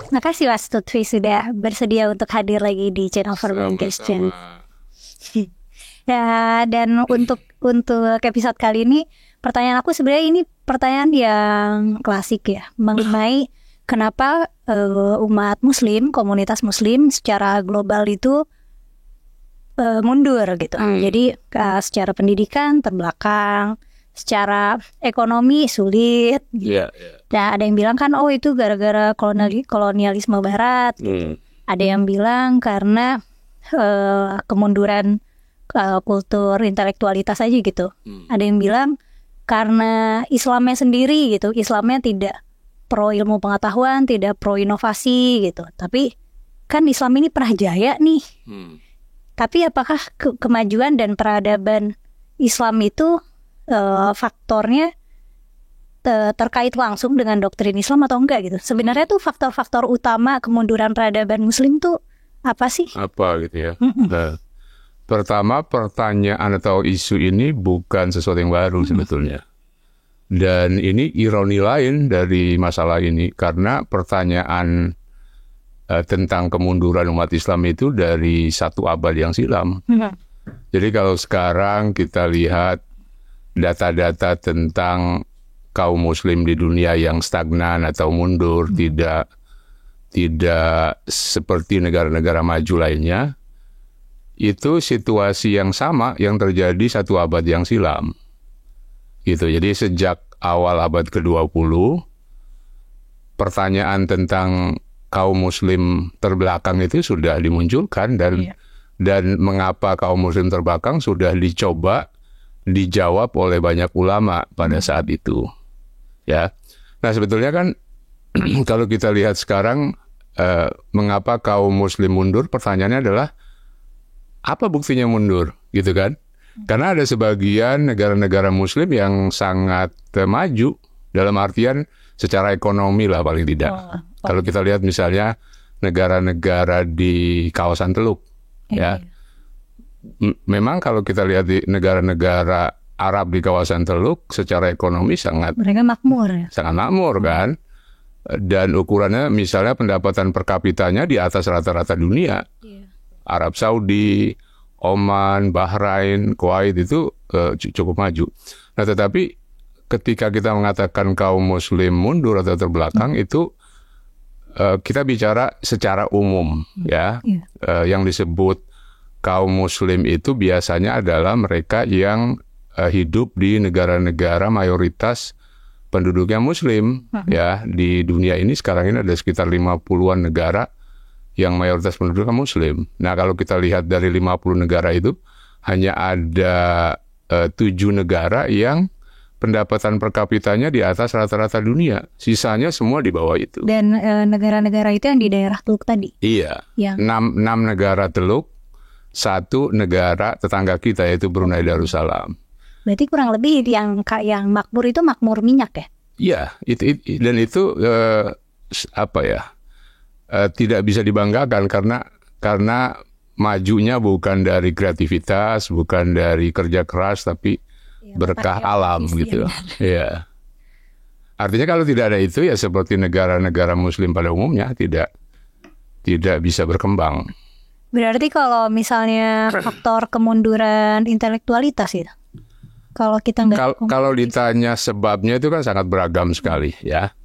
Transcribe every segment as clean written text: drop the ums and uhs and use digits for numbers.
Makasih Mas Lutfi sudah bersedia untuk hadir lagi di channel Verbal Question. Ya, dan untuk episode kali ini, pertanyaan aku sebenarnya ini pertanyaan yang klasik ya, mengenai kenapa umat Muslim, komunitas Muslim secara global itu mundur gitu. Jadi secara pendidikan terbelakang, secara ekonomi sulit. Nah, ada yang bilang kan, oh itu gara-gara kolonialisme Barat. Ada yang bilang karena kemunduran kultur intelektualitas aja gitu. Ada yang bilang karena Islamnya sendiri gitu. Islamnya tidak pro ilmu pengetahuan, tidak pro inovasi gitu. Tapi kan Islam ini pernah jaya nih. Tapi apakah kemajuan dan peradaban Islam itu faktornya terkait langsung dengan doktrin Islam atau enggak gitu? Sebenarnya tuh faktor-faktor utama kemunduran peradaban Muslim tuh apa sih? Apa gitu ya? Nah, pertama, pertanyaan atau isu ini bukan sesuatu yang baru sebetulnya. Dan ini ironi lain dari masalah ini, karena pertanyaan tentang kemunduran umat Islam itu dari 1 abad yang silam. Jadi kalau sekarang kita lihat data-data tentang kaum Muslim di dunia yang stagnan atau mundur, tidak seperti negara-negara maju lainnya, itu situasi yang sama yang terjadi 1 abad yang silam. Gitu. Jadi sejak awal abad ke-20, pertanyaan tentang kaum Muslim terbelakang itu sudah dimunculkan, dan mengapa kaum Muslim terbelakang sudah dicoba dijawab oleh banyak ulama pada saat itu. Ya. Nah, sebetulnya kan kalau kita lihat sekarang mengapa kaum Muslim mundur, pertanyaannya adalah apa buktinya mundur, gitu kan? Karena ada sebagian negara-negara Muslim yang sangat maju, dalam artian secara ekonomi lah paling tidak. Kalau kita lihat misalnya negara-negara di kawasan Teluk, ya. Memang kalau kita lihat di negara-negara Arab di kawasan Teluk, secara ekonomi mereka makmur ya? Sangat makmur kan? Dan ukurannya misalnya pendapatan per kapitanya di atas rata-rata dunia. Arab Saudi, Oman, Bahrain, Kuwait itu cukup maju. Nah, tetapi ketika kita mengatakan kaum Muslim mundur atau terbelakang, itu kita bicara secara umum, ya. Yang disebut kaum Muslim itu biasanya adalah mereka yang hidup di negara-negara mayoritas penduduknya Muslim, ya. Di dunia ini sekarang ini ada sekitar 50-an negara yang mayoritas penduduknya Muslim. Nah, kalau kita lihat dari 50 negara itu, hanya ada 7 negara yang pendapatan per kapitanya di atas rata-rata dunia. Sisanya semua di bawah itu. Dan negara-negara itu yang di daerah Teluk tadi? Iya. 6 negara Teluk, 1 negara tetangga kita yaitu Brunei Darussalam. Berarti kurang lebih yang makmur itu makmur minyak ya? Iya, itu apa ya? Tidak bisa dibanggakan karena majunya bukan dari kreativitas, bukan dari kerja keras, tapi berkah alam gitu. Ya. Artinya kalau tidak ada itu, ya seperti negara-negara Muslim pada umumnya tidak bisa berkembang. Berarti kalau misalnya faktor kemunduran intelektualitas itu, kalau ditanya sebabnya itu kan sangat beragam sekali, ya.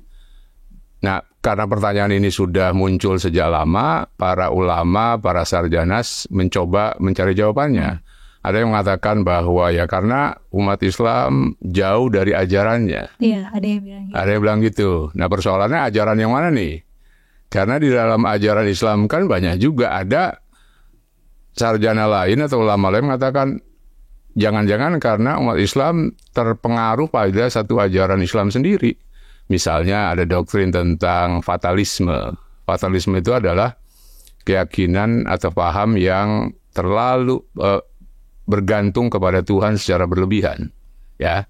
Nah, karena pertanyaan ini sudah muncul sejak lama, para ulama, para sarjanas mencoba mencari jawabannya. Ada yang mengatakan bahwa ya karena umat Islam jauh dari ajarannya. Iya, ada yang bilang gitu. Ada yang bilang gitu. Nah, persoalannya ajaran yang mana nih? Karena di dalam ajaran Islam kan banyak juga ada sarjana lain atau ulama lain mengatakan jangan-jangan karena umat Islam terpengaruh pada satu ajaran Islam sendiri. Misalnya ada doktrin tentang fatalisme. Fatalisme itu adalah keyakinan atau paham yang terlalu bergantung kepada Tuhan secara berlebihan. Ya,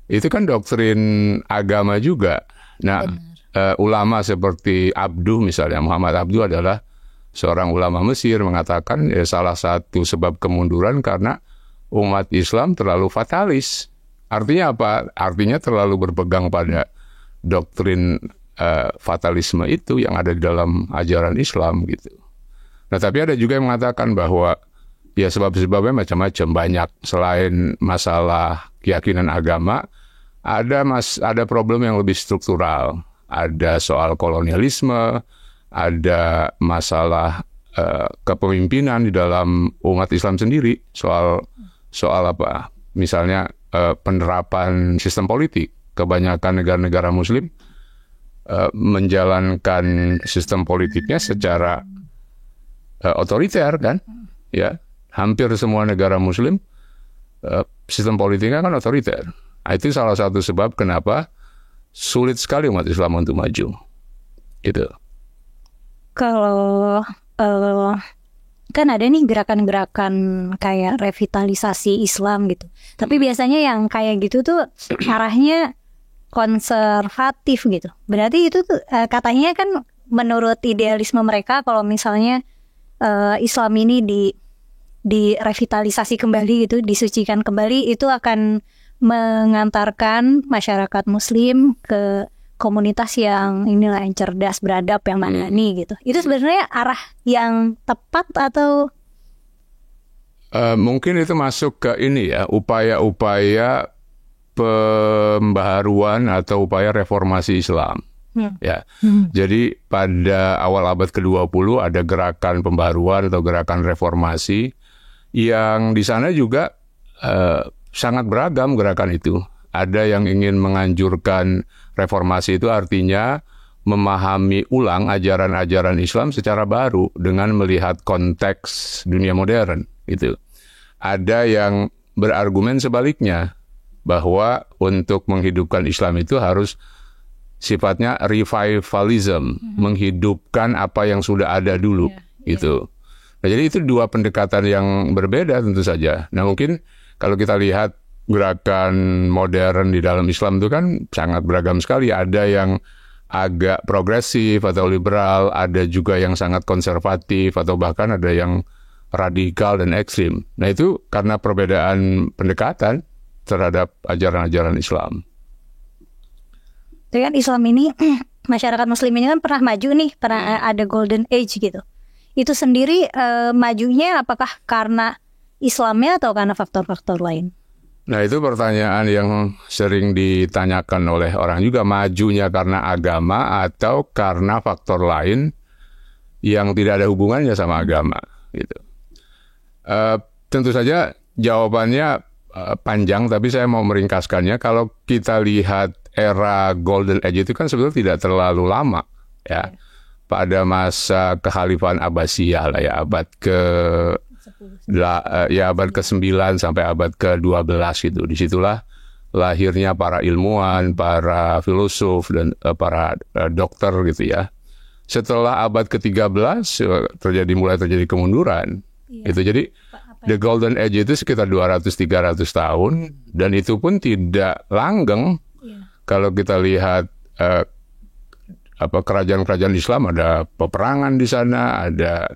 itu kan doktrin agama juga. Nah, ulama seperti Abduh misalnya, Muhammad Abduh adalah seorang ulama Mesir, mengatakan salah satu sebab kemunduran karena umat Islam terlalu fatalis. Artinya apa? Artinya terlalu berpegang pada doktrin fatalisme itu yang ada di dalam ajaran Islam gitu. Nah, tapi ada juga yang mengatakan bahwa ya sebab-sebabnya macam-macam, banyak. Selain masalah keyakinan agama, ada problem yang lebih struktural. Ada soal kolonialisme, ada masalah kepemimpinan di dalam umat Islam sendiri, soal apa? Misalnya penerapan sistem politik. Kebanyakan negara-negara Muslim menjalankan sistem politiknya secara otoriter, kan? Ya, hampir semua negara Muslim sistem politiknya kan otoriter. Nah, itu salah satu sebab kenapa sulit sekali umat Islam untuk maju. Gitu. Kalau kan ada nih gerakan-gerakan kayak revitalisasi Islam gitu. Tapi biasanya yang kayak gitu tuh arahnya konservatif gitu. Berarti itu tuh katanya kan menurut idealisme mereka kalau misalnya Islam ini direvitalisasi kembali gitu, disucikan kembali, itu akan mengantarkan masyarakat Muslim ke komunitas yang inilah, yang cerdas, beradab, yang madani gitu. Itu sebenarnya arah yang tepat atau? Mungkin itu masuk ke ini ya, upaya-upaya pembaharuan atau upaya reformasi Islam. Ya. Jadi pada awal abad ke-20 ada gerakan pembaharuan atau gerakan reformasi yang di sana juga sangat beragam gerakan itu. Ada yang ingin menganjurkan reformasi itu artinya memahami ulang ajaran-ajaran Islam secara baru dengan melihat konteks dunia modern gitu. Ada yang berargumen sebaliknya bahwa untuk menghidupkan Islam itu harus sifatnya revivalism, menghidupkan apa yang sudah ada dulu gitu. Nah, jadi itu dua pendekatan yang berbeda tentu saja. Nah, mungkin kalau kita lihat gerakan modern di dalam Islam itu kan sangat beragam sekali. Ada yang agak progresif atau liberal, ada juga yang sangat konservatif, atau bahkan ada yang radikal dan ekstrim. Nah, itu karena perbedaan pendekatan terhadap ajaran-ajaran Islam. Dengan Islam ini, masyarakat Muslim ini kan pernah maju nih, pernah ada golden age gitu. Itu sendiri majunya apakah karena Islamnya atau karena faktor-faktor lain? Nah, itu pertanyaan yang sering ditanyakan oleh orang juga, majunya karena agama atau karena faktor lain yang tidak ada hubungannya sama agama gitu. Tentu saja jawabannya panjang, tapi saya mau meringkaskannya. Kalau kita lihat era Golden Age itu kan sebetulnya tidak terlalu lama ya. Pada masa kekhalifahan Abbasiyah lah ya, abad ke-9 sampai abad ke-12 gitu. Disitulah lahirnya para ilmuwan, para filosof dan para dokter gitu ya. Setelah abad ke-13 mulai terjadi kemunduran. Itu jadi the Golden Age itu sekitar 200-300 tahun, dan itu pun tidak langgeng. Kalau kita lihat kerajaan-kerajaan Islam, ada peperangan di sana, ada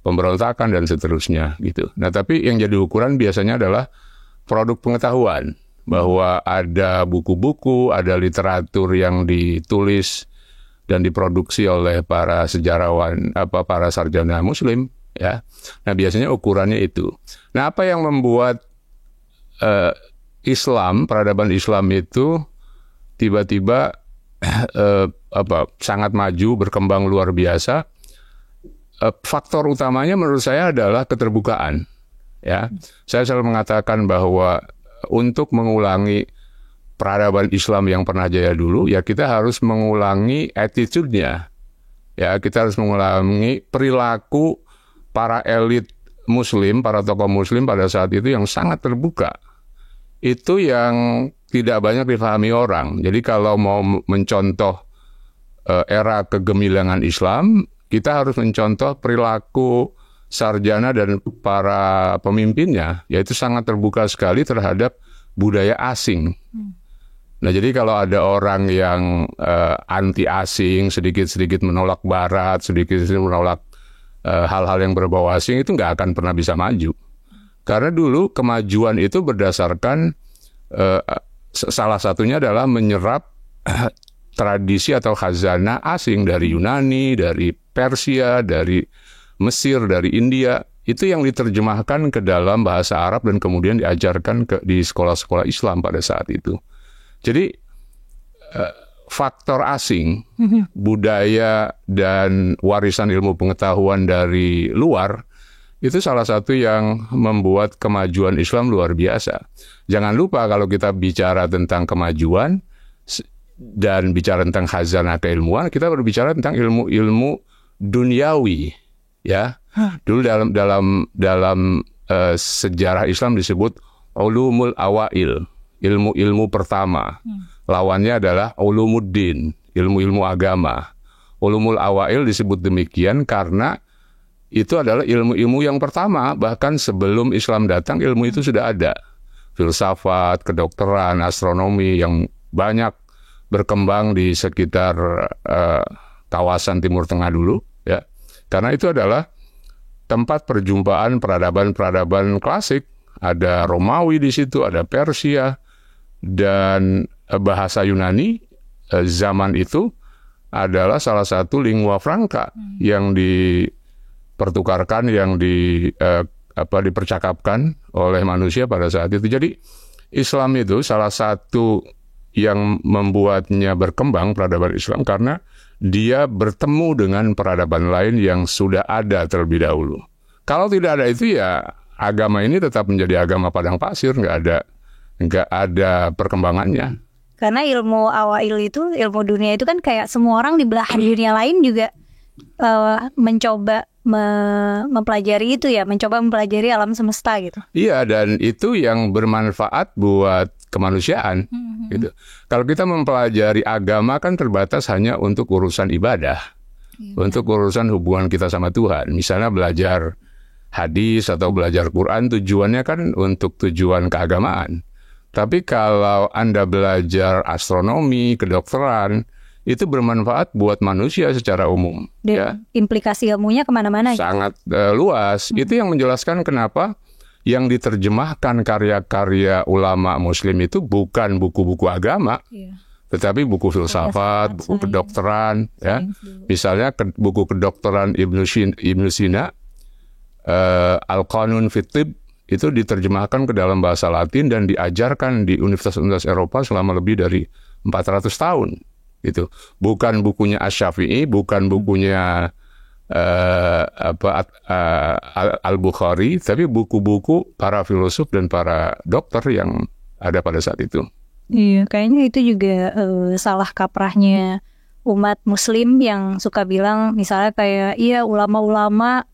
pemberontakan dan seterusnya gitu. Nah, tapi yang jadi ukuran biasanya adalah produk pengetahuan, bahwa ada buku-buku, ada literatur yang ditulis dan diproduksi oleh para sejarawan, para sarjana Muslim ya. Nah, biasanya ukurannya itu. Nah, apa yang membuat peradaban Islam itu tiba-tiba sangat maju, berkembang luar biasa? Faktor utamanya menurut saya adalah keterbukaan. Ya, saya selalu mengatakan bahwa untuk mengulangi peradaban Islam yang pernah jaya dulu, ya kita harus mengulangi attitude-nya. Ya, kita harus mengulangi perilaku para elit Muslim, para tokoh Muslim pada saat itu yang sangat terbuka. Itu yang tidak banyak dipahami orang. Jadi kalau mau mencontoh era kegemilangan Islam, kita harus mencontoh perilaku sarjana dan para pemimpinnya, yaitu sangat terbuka sekali terhadap budaya asing. Nah, jadi kalau ada orang yang anti asing, sedikit-sedikit menolak Barat, sedikit-sedikit menolak hal-hal yang berbau asing, itu nggak akan pernah bisa maju. Karena dulu kemajuan itu berdasarkan salah satunya adalah menyerap tradisi atau khazanah asing dari Yunani, dari Persia, dari Mesir, dari India. Itu yang diterjemahkan ke dalam bahasa Arab dan kemudian diajarkan di sekolah-sekolah Islam pada saat itu. Jadi faktor asing, budaya dan warisan ilmu pengetahuan dari luar, itu salah satu yang membuat kemajuan Islam luar biasa. Jangan lupa kalau kita bicara tentang kemajuan dan bicara tentang khazanah keilmuan, kita berbicara tentang ilmu-ilmu duniawi, ya. Dulu dalam sejarah Islam disebut ulumul awail, ilmu-ilmu pertama. Lawannya adalah ulumuddin, ilmu-ilmu agama. Ulumul awail disebut demikian karena itu adalah ilmu-ilmu yang pertama, bahkan sebelum Islam datang ilmu itu sudah ada. Filsafat, kedokteran, astronomi yang banyak berkembang di sekitar kawasan Timur Tengah dulu, ya. Karena itu adalah tempat perjumpaan peradaban-peradaban klasik. Ada Romawi di situ, ada Persia, dan bahasa Yunani zaman itu adalah salah satu lingua franca yang dipertukarkan, yang dipercakapkan oleh manusia pada saat itu. Jadi Islam itu salah satu yang membuatnya berkembang peradaban Islam karena dia bertemu dengan peradaban lain yang sudah ada terlebih dahulu. Kalau tidak ada itu, ya agama ini tetap menjadi agama padang pasir, nggak ada perkembangannya. Karena ilmu awail itu, ilmu dunia itu kan kayak semua orang di belahan dunia lain juga mencoba mempelajari itu, ya, mencoba mempelajari alam semesta gitu. Iya, dan itu yang bermanfaat buat kemanusiaan. Gitu. Kalau kita mempelajari agama kan terbatas hanya untuk urusan ibadah, untuk urusan hubungan kita sama Tuhan. Misalnya belajar hadis atau belajar Quran, tujuannya kan untuk tujuan keagamaan. Tapi kalau Anda belajar astronomi, kedokteran, itu bermanfaat buat manusia secara umum. Dan ya. Implikasi ilmunya kemana-mana. Sangat luas. Itu yang menjelaskan kenapa yang diterjemahkan karya-karya ulama Muslim itu bukan buku-buku agama, tetapi buku filsafat, buku kedokteran. Ya. Misalnya buku kedokteran Ibnu Sina, Al-Qanun fit Tibb, itu diterjemahkan ke dalam bahasa Latin dan diajarkan di universitas-universitas Eropa selama lebih dari 400 tahun. Itu bukan bukunya Asy-Syafi'i, bukan bukunya Al-Bukhari, tapi buku-buku para filosof dan para dokter yang ada pada saat itu. Iya, kayaknya itu juga salah kaprahnya umat Muslim yang suka bilang, misalnya kayak, iya ulama-ulama,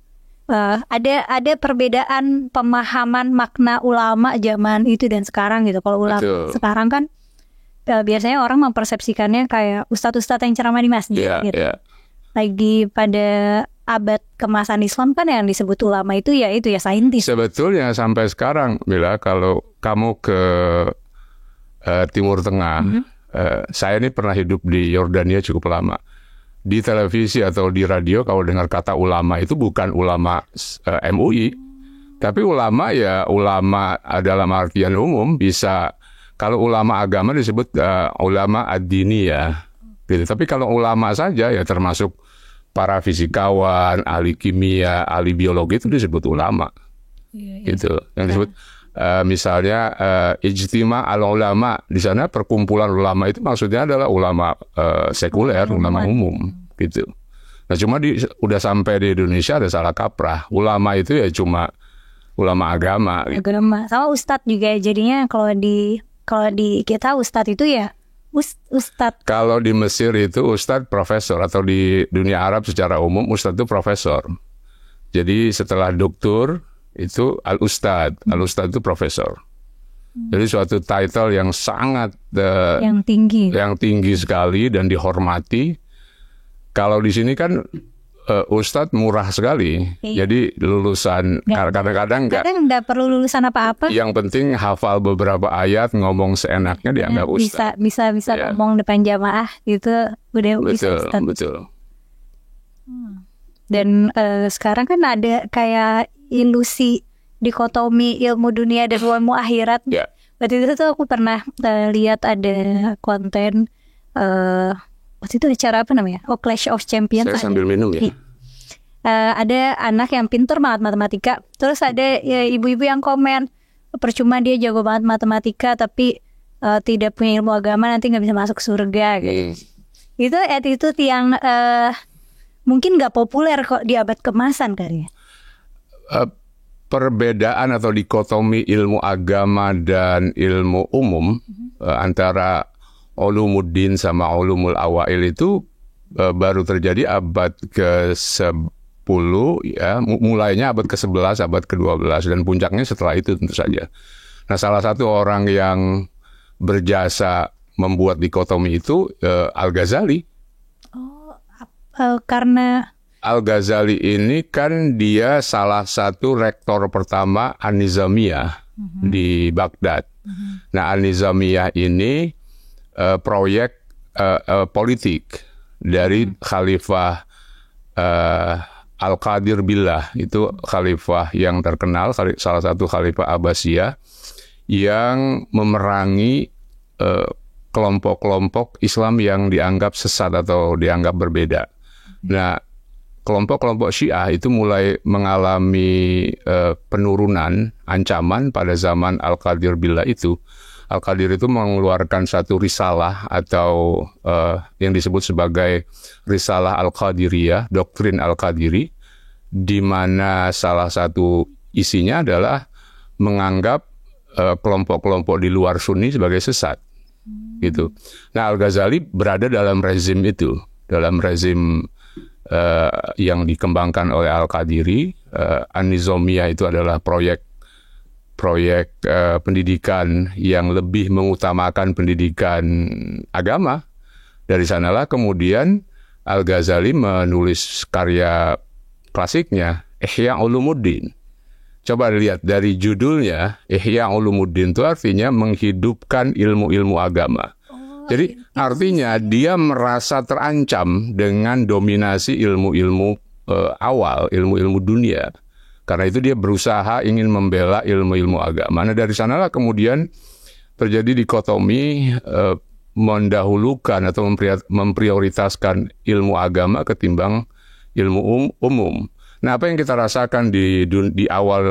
ada perbedaan pemahaman makna ulama zaman itu dan sekarang gitu. Kalau ulama sekarang kan biasanya orang mempersepsikannya kayak ustadz-ustadz yang ceramah di masjid, gitu. Lagi pada abad kemasan Islam kan yang disebut ulama itu ya saintis. Sebetulnya sampai sekarang, Mila, kalau kamu ke Timur Tengah, saya ini pernah hidup di Yordania cukup lama. Di televisi atau di radio kalau dengar kata ulama itu bukan ulama MUI, tapi ulama ya ulama dalam artian umum. Bisa, kalau ulama agama disebut ulama ad-diniyah. Gitu. Tapi kalau ulama saja ya termasuk para fisikawan, ahli kimia, ahli biologi itu disebut ulama. Gitu. Yang disebut misalnya ijtima al-ulama, di sana perkumpulan ulama itu maksudnya adalah ulama sekuler, ulama umum gitu. Nah, cuma udah sampai di Indonesia ada salah kaprah. Ulama itu ya cuma ulama agama gitu. Agama. Sama ustadz juga jadinya kalau di kita ustadz itu ya Ustadz. Kalau di Mesir itu ustadz profesor, atau di dunia Arab secara umum ustadz itu profesor. Jadi setelah doktor itu al-ustadz. Al-ustadz itu profesor. Jadi suatu title yang sangat yang tinggi sekali dan dihormati. Kalau di sini kan ustadz murah sekali. Jadi lulusan kadang-kadang nggak perlu lulusan apa-apa. Yang penting hafal beberapa ayat, ngomong seenaknya dianggap ustadz. Bisa ngomong depan jamaah gitu udah bisa ustadz. Betul. Dan sekarang kan ada kayak ilusi dikotomi ilmu dunia dan ilmu akhirat. Waktu itu tuh aku pernah lihat ada konten waktu itu acara apa namanya? Oh, Clash of Champions. Saya sambil minum ya. Ada anak yang pintar banget matematika, terus ada ya, ibu-ibu yang komen percuma dia jago banget matematika tapi tidak punya ilmu agama, nanti nggak bisa masuk surga gitu. Itu attitude yang mungkin nggak populer kok di abad keemasan kali ya. Perbedaan atau dikotomi ilmu agama dan ilmu umum antara ulumuddin sama ulumul awail itu baru terjadi abad ke-10 ya, mulainya abad ke-11, abad ke-12 dan puncaknya setelah itu tentu saja. Nah, salah satu orang yang berjasa membuat dikotomi itu Al-Ghazali. Karena Al-Ghazali ini kan dia salah satu rektor pertama An-Nizamiyah di Baghdad. Nah, An-Nizamiyah ini proyek politik dari Khalifah Al-Qadir Billah. Itu khalifah yang terkenal, salah satu khalifah Abbasiyah yang memerangi kelompok-kelompok Islam yang dianggap sesat atau dianggap berbeda. Nah, kelompok-kelompok Syiah itu mulai mengalami penurunan, ancaman pada zaman Al-Qadir Billah itu. Al-Qadir itu mengeluarkan satu risalah atau yang disebut sebagai Risalah Al-Qadiriyah, doktrin Al-Qadiri, di mana salah satu isinya adalah menganggap kelompok-kelompok di luar Sunni sebagai sesat. Gitu. Nah, Al-Ghazali berada dalam rezim itu, dalam rezim yang dikembangkan oleh Al-Qadiri. An-Nizamiyah itu adalah proyek pendidikan yang lebih mengutamakan pendidikan agama. Dari sanalah kemudian Al-Ghazali menulis karya klasiknya, Ihya Ulumuddin. Coba lihat dari judulnya, Ihya Ulumuddin itu artinya menghidupkan ilmu-ilmu agama. Jadi artinya dia merasa terancam dengan dominasi ilmu-ilmu awal, ilmu-ilmu dunia. Karena itu dia berusaha ingin membela ilmu-ilmu agama. Nah, dari sanalah kemudian terjadi dikotomi mendahulukan atau memprioritaskan ilmu agama ketimbang ilmu umum. Nah, apa yang kita rasakan di awal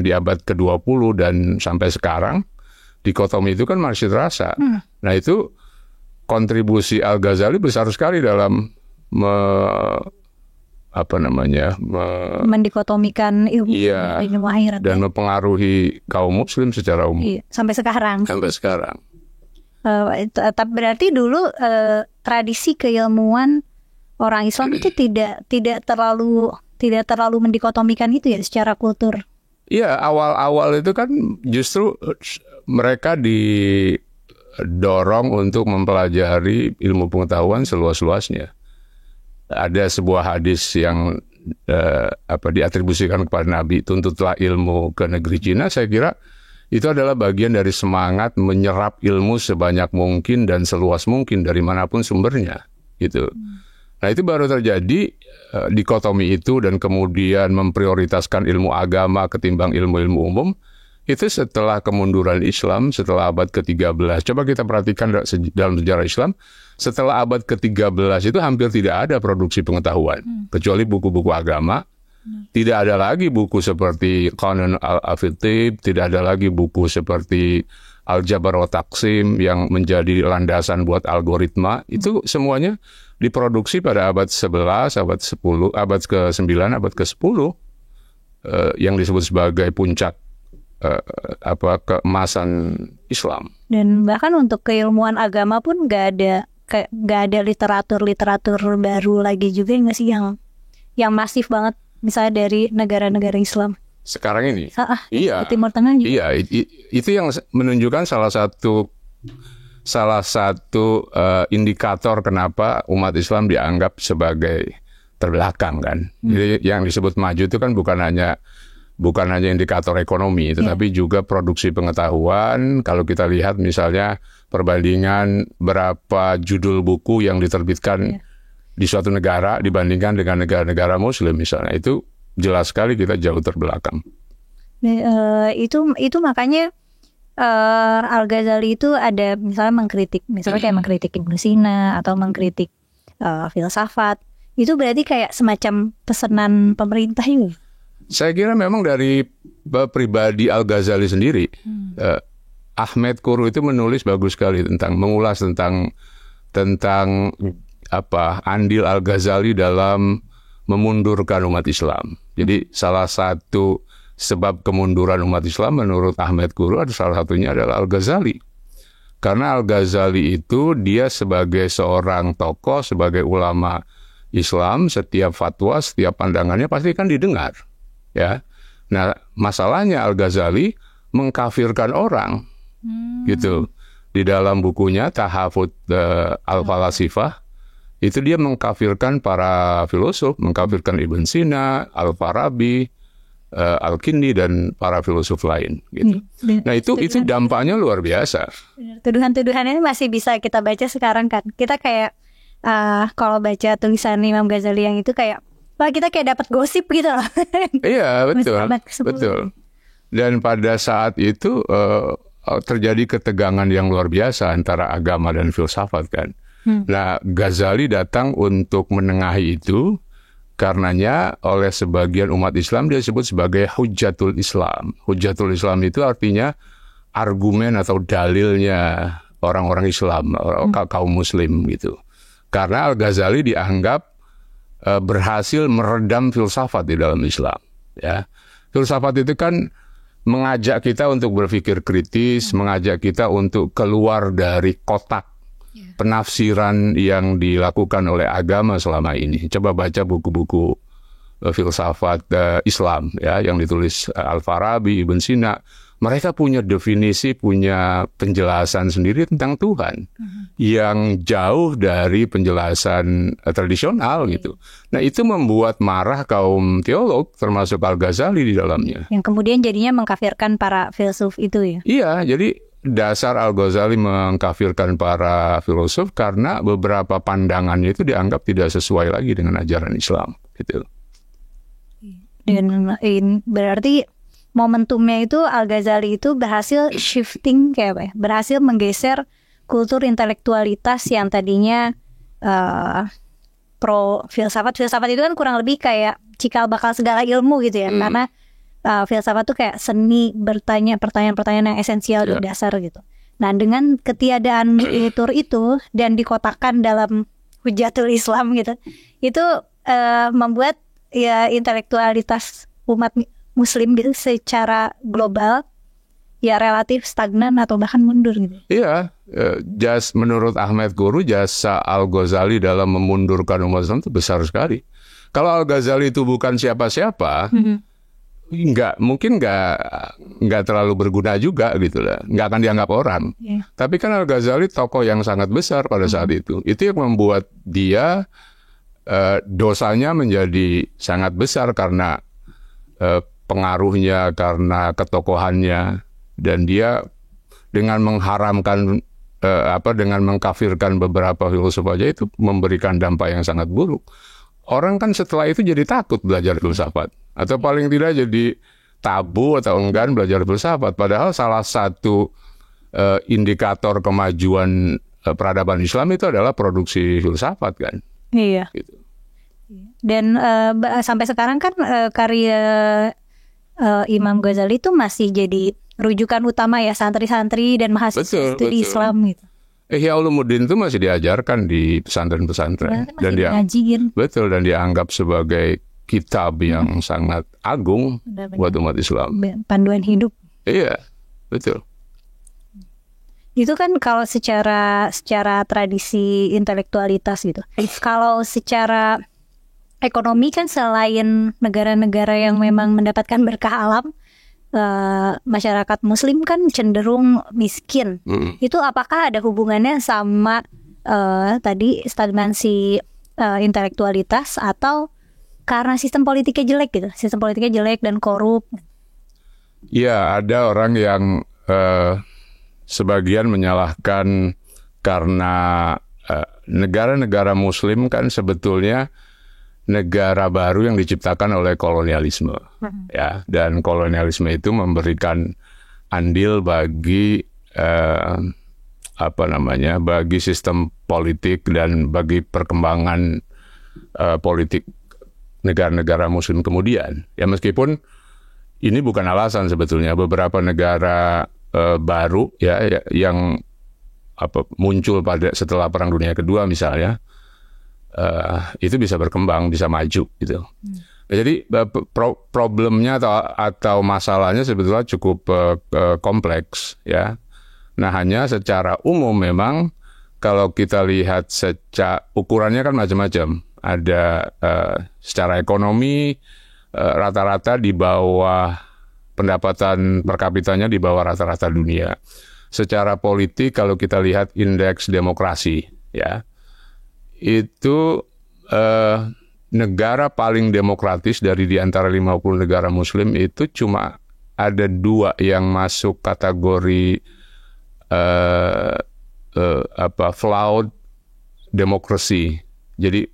di abad ke-20 dan sampai sekarang, dikotomi itu kan masih terasa. Nah, itu kontribusi Al-Ghazali besar sekali dalam mendikotomikan ilmu akhirat dan mempengaruhi kaum muslim secara umum. Iya, sampai sekarang. Tapi berarti dulu tradisi keilmuan orang Islam itu tidak terlalu mendikotomikan itu ya secara kultur. Iya, awal-awal itu kan justru mereka didorong untuk mempelajari ilmu pengetahuan seluas-luasnya. Ada sebuah hadis yang diatribusikan kepada Nabi, tuntutlah ilmu ke negeri Cina. Saya kira itu adalah bagian dari semangat menyerap ilmu sebanyak mungkin dan seluas mungkin dari manapun sumbernya, gitu. Nah, itu baru terjadi dikotomi itu dan kemudian memprioritaskan ilmu agama ketimbang ilmu-ilmu umum. Itu setelah kemunduran Islam, setelah abad ke-13. Coba kita perhatikan dalam sejarah Islam, setelah abad ke-13 itu hampir tidak ada produksi pengetahuan, kecuali buku-buku agama. Tidak ada lagi buku seperti Qanan al-Afitib, tidak ada lagi buku seperti Al-Jabar wa Taqsim yang menjadi landasan buat algoritma. Itu semuanya diproduksi pada abad 11, abad 10, abad ke-9, abad ke-10 yang disebut sebagai puncak keemasan Islam. Dan bahkan untuk keilmuan agama pun nggak ada literatur baru lagi juga nggak sih yang masif banget misalnya dari negara-negara Islam sekarang ini. Iya. Di Timur Tengah juga. Iya, itu yang menunjukkan salah satu indikator kenapa umat Islam dianggap sebagai terbelakang kan. Jadi yang disebut maju itu kan bukan hanya indikator ekonomi, tetapi juga produksi pengetahuan. Kalau kita lihat misalnya perbandingan berapa judul buku yang diterbitkan di suatu negara dibandingkan dengan negara-negara Muslim misalnya, itu jelas sekali kita jauh terbelakang. Itu makanya Al-Ghazali itu ada misalnya kayak mengkritik Ibnu Sina atau mengkritik filsafat, itu berarti kayak semacam pesanan pemerintah itu. Saya kira memang dari pribadi Al-Ghazali sendiri. Ahmed Quru itu menulis bagus sekali mengulas tentang andil Al-Ghazali dalam memundurkan umat Islam. Jadi salah satu sebab kemunduran umat Islam menurut Ahmed Quru salah satunya adalah Al-Ghazali. Karena Al-Ghazali itu dia sebagai seorang tokoh, sebagai ulama Islam, setiap fatwa, setiap pandangannya pasti kan didengar. Ya. Nah, masalahnya Al-Ghazali mengkafirkan orang. Gitu. Di dalam bukunya Tahafut Al-Falasifah itu dia mengkafirkan para filosof, mengkafirkan Ibn Sina, Al-Farabi, Al-Kindi dan para filosof lain gitu. Nah itu dampaknya luar biasa. Tuduhan-tuduhan ini masih bisa kita baca sekarang kan. Kita kayak kalau baca tulisan Imam Ghazali yang itu kayak kita kayak dapat gosip gitu loh. Iya betul. Dan pada saat itu terjadi ketegangan yang luar biasa antara agama dan filsafat kan. Nah Ghazali datang untuk menengahi itu. Karenanya oleh sebagian umat Islam dia disebut sebagai Hujjatul Islam. Hujjatul Islam itu artinya argumen atau dalilnya orang-orang Islam, kaum Muslim gitu. Karena Al-Ghazali dianggap berhasil meredam filsafat di dalam Islam. Ya, filsafat itu kan mengajak kita untuk berpikir kritis, mengajak kita untuk keluar dari kotak penafsiran yang dilakukan oleh agama selama ini. Coba baca buku-buku filsafat Islam ya yang ditulis Al-Farabi, Ibn Sina. Mereka punya definisi, punya penjelasan sendiri tentang Tuhan yang jauh dari penjelasan tradisional gitu. Nah, itu membuat marah kaum teolog termasuk Al-Ghazali di dalamnya. Yang kemudian jadinya mengkafirkan para filsuf itu ya. Iya, jadi dasar Al-Ghazali mengkafirkan para filosof karena beberapa pandangannya itu dianggap tidak sesuai lagi dengan ajaran Islam gitu. Dan berarti momentumnya itu Al-Ghazali itu berhasil shifting berhasil menggeser kultur intelektualitas yang tadinya pro filsafat itu kan kurang lebih kayak cikal bakal segala ilmu gitu ya. Karena filsafat tuh kayak seni bertanya pertanyaan-pertanyaan yang esensial dan dasar gitu. Nah, dengan ketiadaan literatur itu dan dikotakkan dalam Hujjatul Islam gitu, itu membuat ya intelektualitas umat Muslim gitu secara global ya relatif stagnan atau bahkan mundur gitu. Iya, menurut Ahmed Quru jasa Al-Ghazali dalam memundurkan umat Islam itu besar sekali. Kalau Al-Ghazali itu bukan siapa-siapa, mungkin nggak terlalu berguna juga gitu lah, nggak akan dianggap orang. Tapi kan Al-Ghazali tokoh yang sangat besar pada saat itu yang membuat dia dosanya menjadi sangat besar karena pengaruhnya, karena ketokohannya, dan dia dengan mengharamkan dengan mengkafirkan beberapa filosof aja itu memberikan dampak yang sangat buruk. Orang kan setelah itu jadi takut belajar filsafat. Atau paling tidak jadi tabu atau enggan belajar filsafat. Padahal salah satu indikator kemajuan peradaban Islam itu adalah produksi filsafat kan. Iya. Gitu. Dan sampai sekarang kan karya Imam Ghazali itu masih jadi rujukan utama ya santri-santri dan mahasiswa studi Islam gitu. Ihya Ulumuddin itu masih diajarkan di pesantren-pesantren dan dan dianggap sebagai kitab yang sangat agung buat umat Islam. Panduan hidup. Iya, betul. Itu kan kalau secara tradisi intelektualitas gitu. Kalau secara ekonomi kan selain negara-negara yang memang mendapatkan berkah alam, masyarakat Muslim kan cenderung miskin. Itu apakah ada hubungannya sama tadi stagnansi intelektualitas atau karena sistem politiknya jelek gitu? Sistem politiknya jelek dan korup. Ya, ada orang yang sebagian menyalahkan karena negara-negara Muslim kan sebetulnya negara baru yang diciptakan oleh kolonialisme, ya, dan kolonialisme itu memberikan andil bagi bagi sistem politik dan bagi perkembangan politik negara-negara Muslim kemudian. Ya meskipun ini bukan alasan sebetulnya, beberapa negara baru ya yang muncul setelah Perang Dunia Kedua misalnya, itu bisa berkembang, bisa maju gitu. Jadi problemnya atau masalahnya sebetulnya cukup kompleks ya. Nah hanya secara umum memang kalau kita lihat ukurannya kan macam-macam. Ada secara ekonomi rata-rata di bawah pendapatan per kapitanya di bawah rata-rata dunia. Secara politik kalau kita lihat indeks demokrasi ya, itu negara paling demokratis dari di antara 50 negara Muslim itu cuma ada 2 yang masuk kategori flawed democracy. Jadi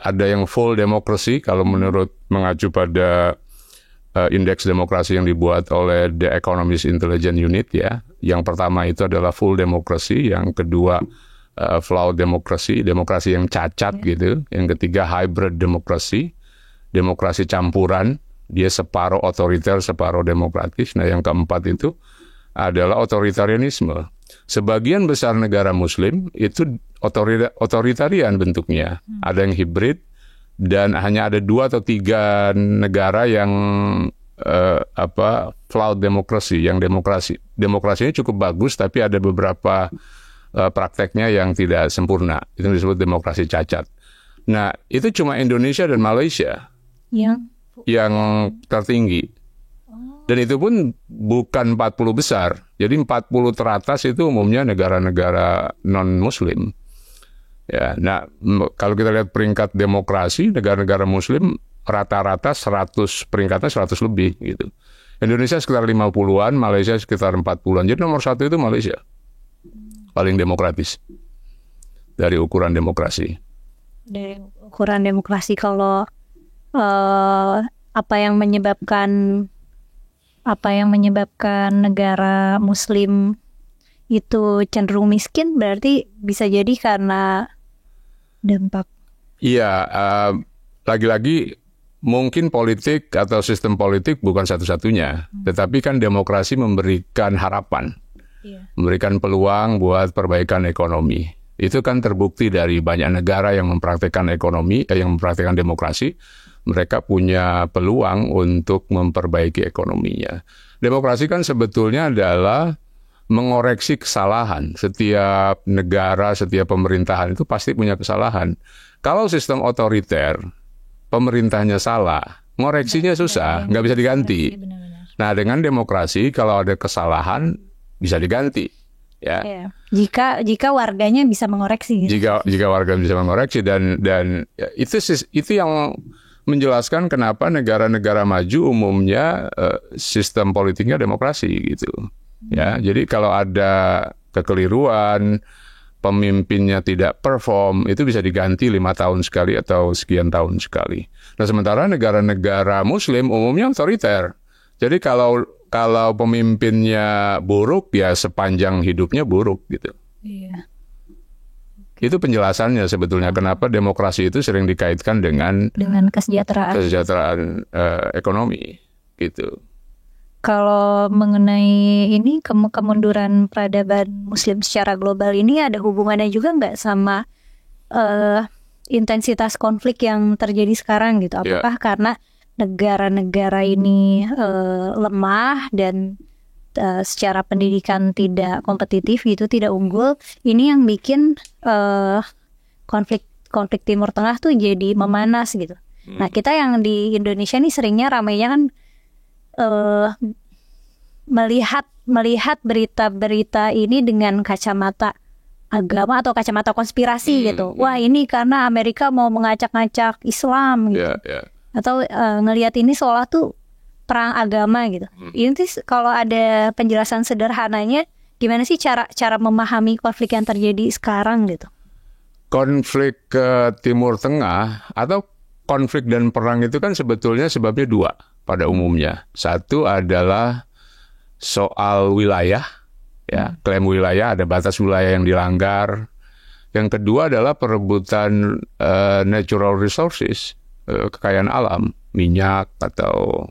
ada yang full democracy kalau menurut mengacu pada indeks demokrasi yang dibuat oleh The Economist Intelligence Unit ya. Yang pertama itu adalah full democracy, yang kedua flawed democracy, demokrasi yang cacat gitu. Yang ketiga hybrid demokrasi, demokrasi campuran, dia separuh otoriter, separuh demokratis. Nah yang keempat itu adalah otoritarianisme. Sebagian besar negara Muslim itu otoritarian bentuknya. Ada yang hibrid dan hanya ada 2 atau 3 negara yang flawed demokrasi, yang demokrasinya cukup bagus tapi ada beberapa prakteknya yang tidak sempurna. Itu disebut demokrasi cacat. Nah, itu cuma Indonesia dan Malaysia yang tertinggi. Dan itu pun bukan 40 besar. Jadi 40 teratas itu umumnya negara-negara non-Muslim. Ya, nah kalau kita lihat peringkat demokrasi, negara-negara Muslim rata-rata 100 peringkatnya 100 lebih gitu. Indonesia sekitar 50-an, Malaysia sekitar 40-an. Jadi nomor 1 itu Malaysia. Paling demokratis dari ukuran demokrasi. Dari ukuran demokrasi, kalau apa yang menyebabkan negara Muslim itu cenderung miskin, berarti bisa jadi karena dampak. Iya, lagi-lagi mungkin politik atau sistem politik bukan satu-satunya, tetapi kan demokrasi memberikan harapan. Memberikan peluang buat perbaikan ekonomi. Itu kan terbukti dari banyak negara yang mempraktikkan yang mempraktikkan demokrasi. Mereka punya peluang untuk memperbaiki ekonominya. Demokrasi kan sebetulnya adalah mengoreksi kesalahan. Setiap negara, setiap pemerintahan itu pasti punya kesalahan. Kalau sistem otoriter, pemerintahnya salah, ngoreksinya susah, nggak bisa diganti. Nah, dengan demokrasi, kalau ada kesalahan, bisa diganti, ya. Jika warganya bisa mengoreksi. Jika warga bisa mengoreksi dan itu yang menjelaskan kenapa negara-negara maju umumnya sistem politiknya demokrasi gitu, ya. Jadi kalau ada kekeliruan, pemimpinnya tidak perform, itu bisa diganti 5 tahun sekali atau sekian tahun sekali. Nah, sementara negara-negara Muslim umumnya otoriter. Jadi kalau pemimpinnya buruk, ya sepanjang hidupnya buruk gitu. Iya. Itu penjelasannya sebetulnya kenapa demokrasi itu sering dikaitkan dengan kesejahteraan ekonomi gitu. Kalau mengenai ini kemunduran peradaban Muslim secara global ini ada hubungannya juga nggak sama intensitas konflik yang terjadi sekarang gitu? Apakah karena negara-negara ini lemah dan secara pendidikan tidak kompetitif gitu, tidak unggul, ini yang bikin konflik Timur Tengah tuh jadi memanas gitu. Nah, kita yang di Indonesia nih seringnya ramainya kan melihat berita-berita ini dengan kacamata agama atau kacamata konspirasi gitu. Wah, ini karena Amerika mau mengacak-ngacak Islam gitu. Atau ngelihat ini seolah tuh perang agama gitu. Ini kalau ada penjelasan sederhananya, gimana sih cara memahami konflik yang terjadi sekarang gitu? Konflik ke Timur Tengah atau konflik dan perang itu kan sebetulnya sebabnya 2 pada umumnya. Satu adalah soal wilayah, ya, klaim wilayah, ada batas wilayah yang dilanggar. Yang kedua adalah perebutan natural resources, kekayaan alam, minyak atau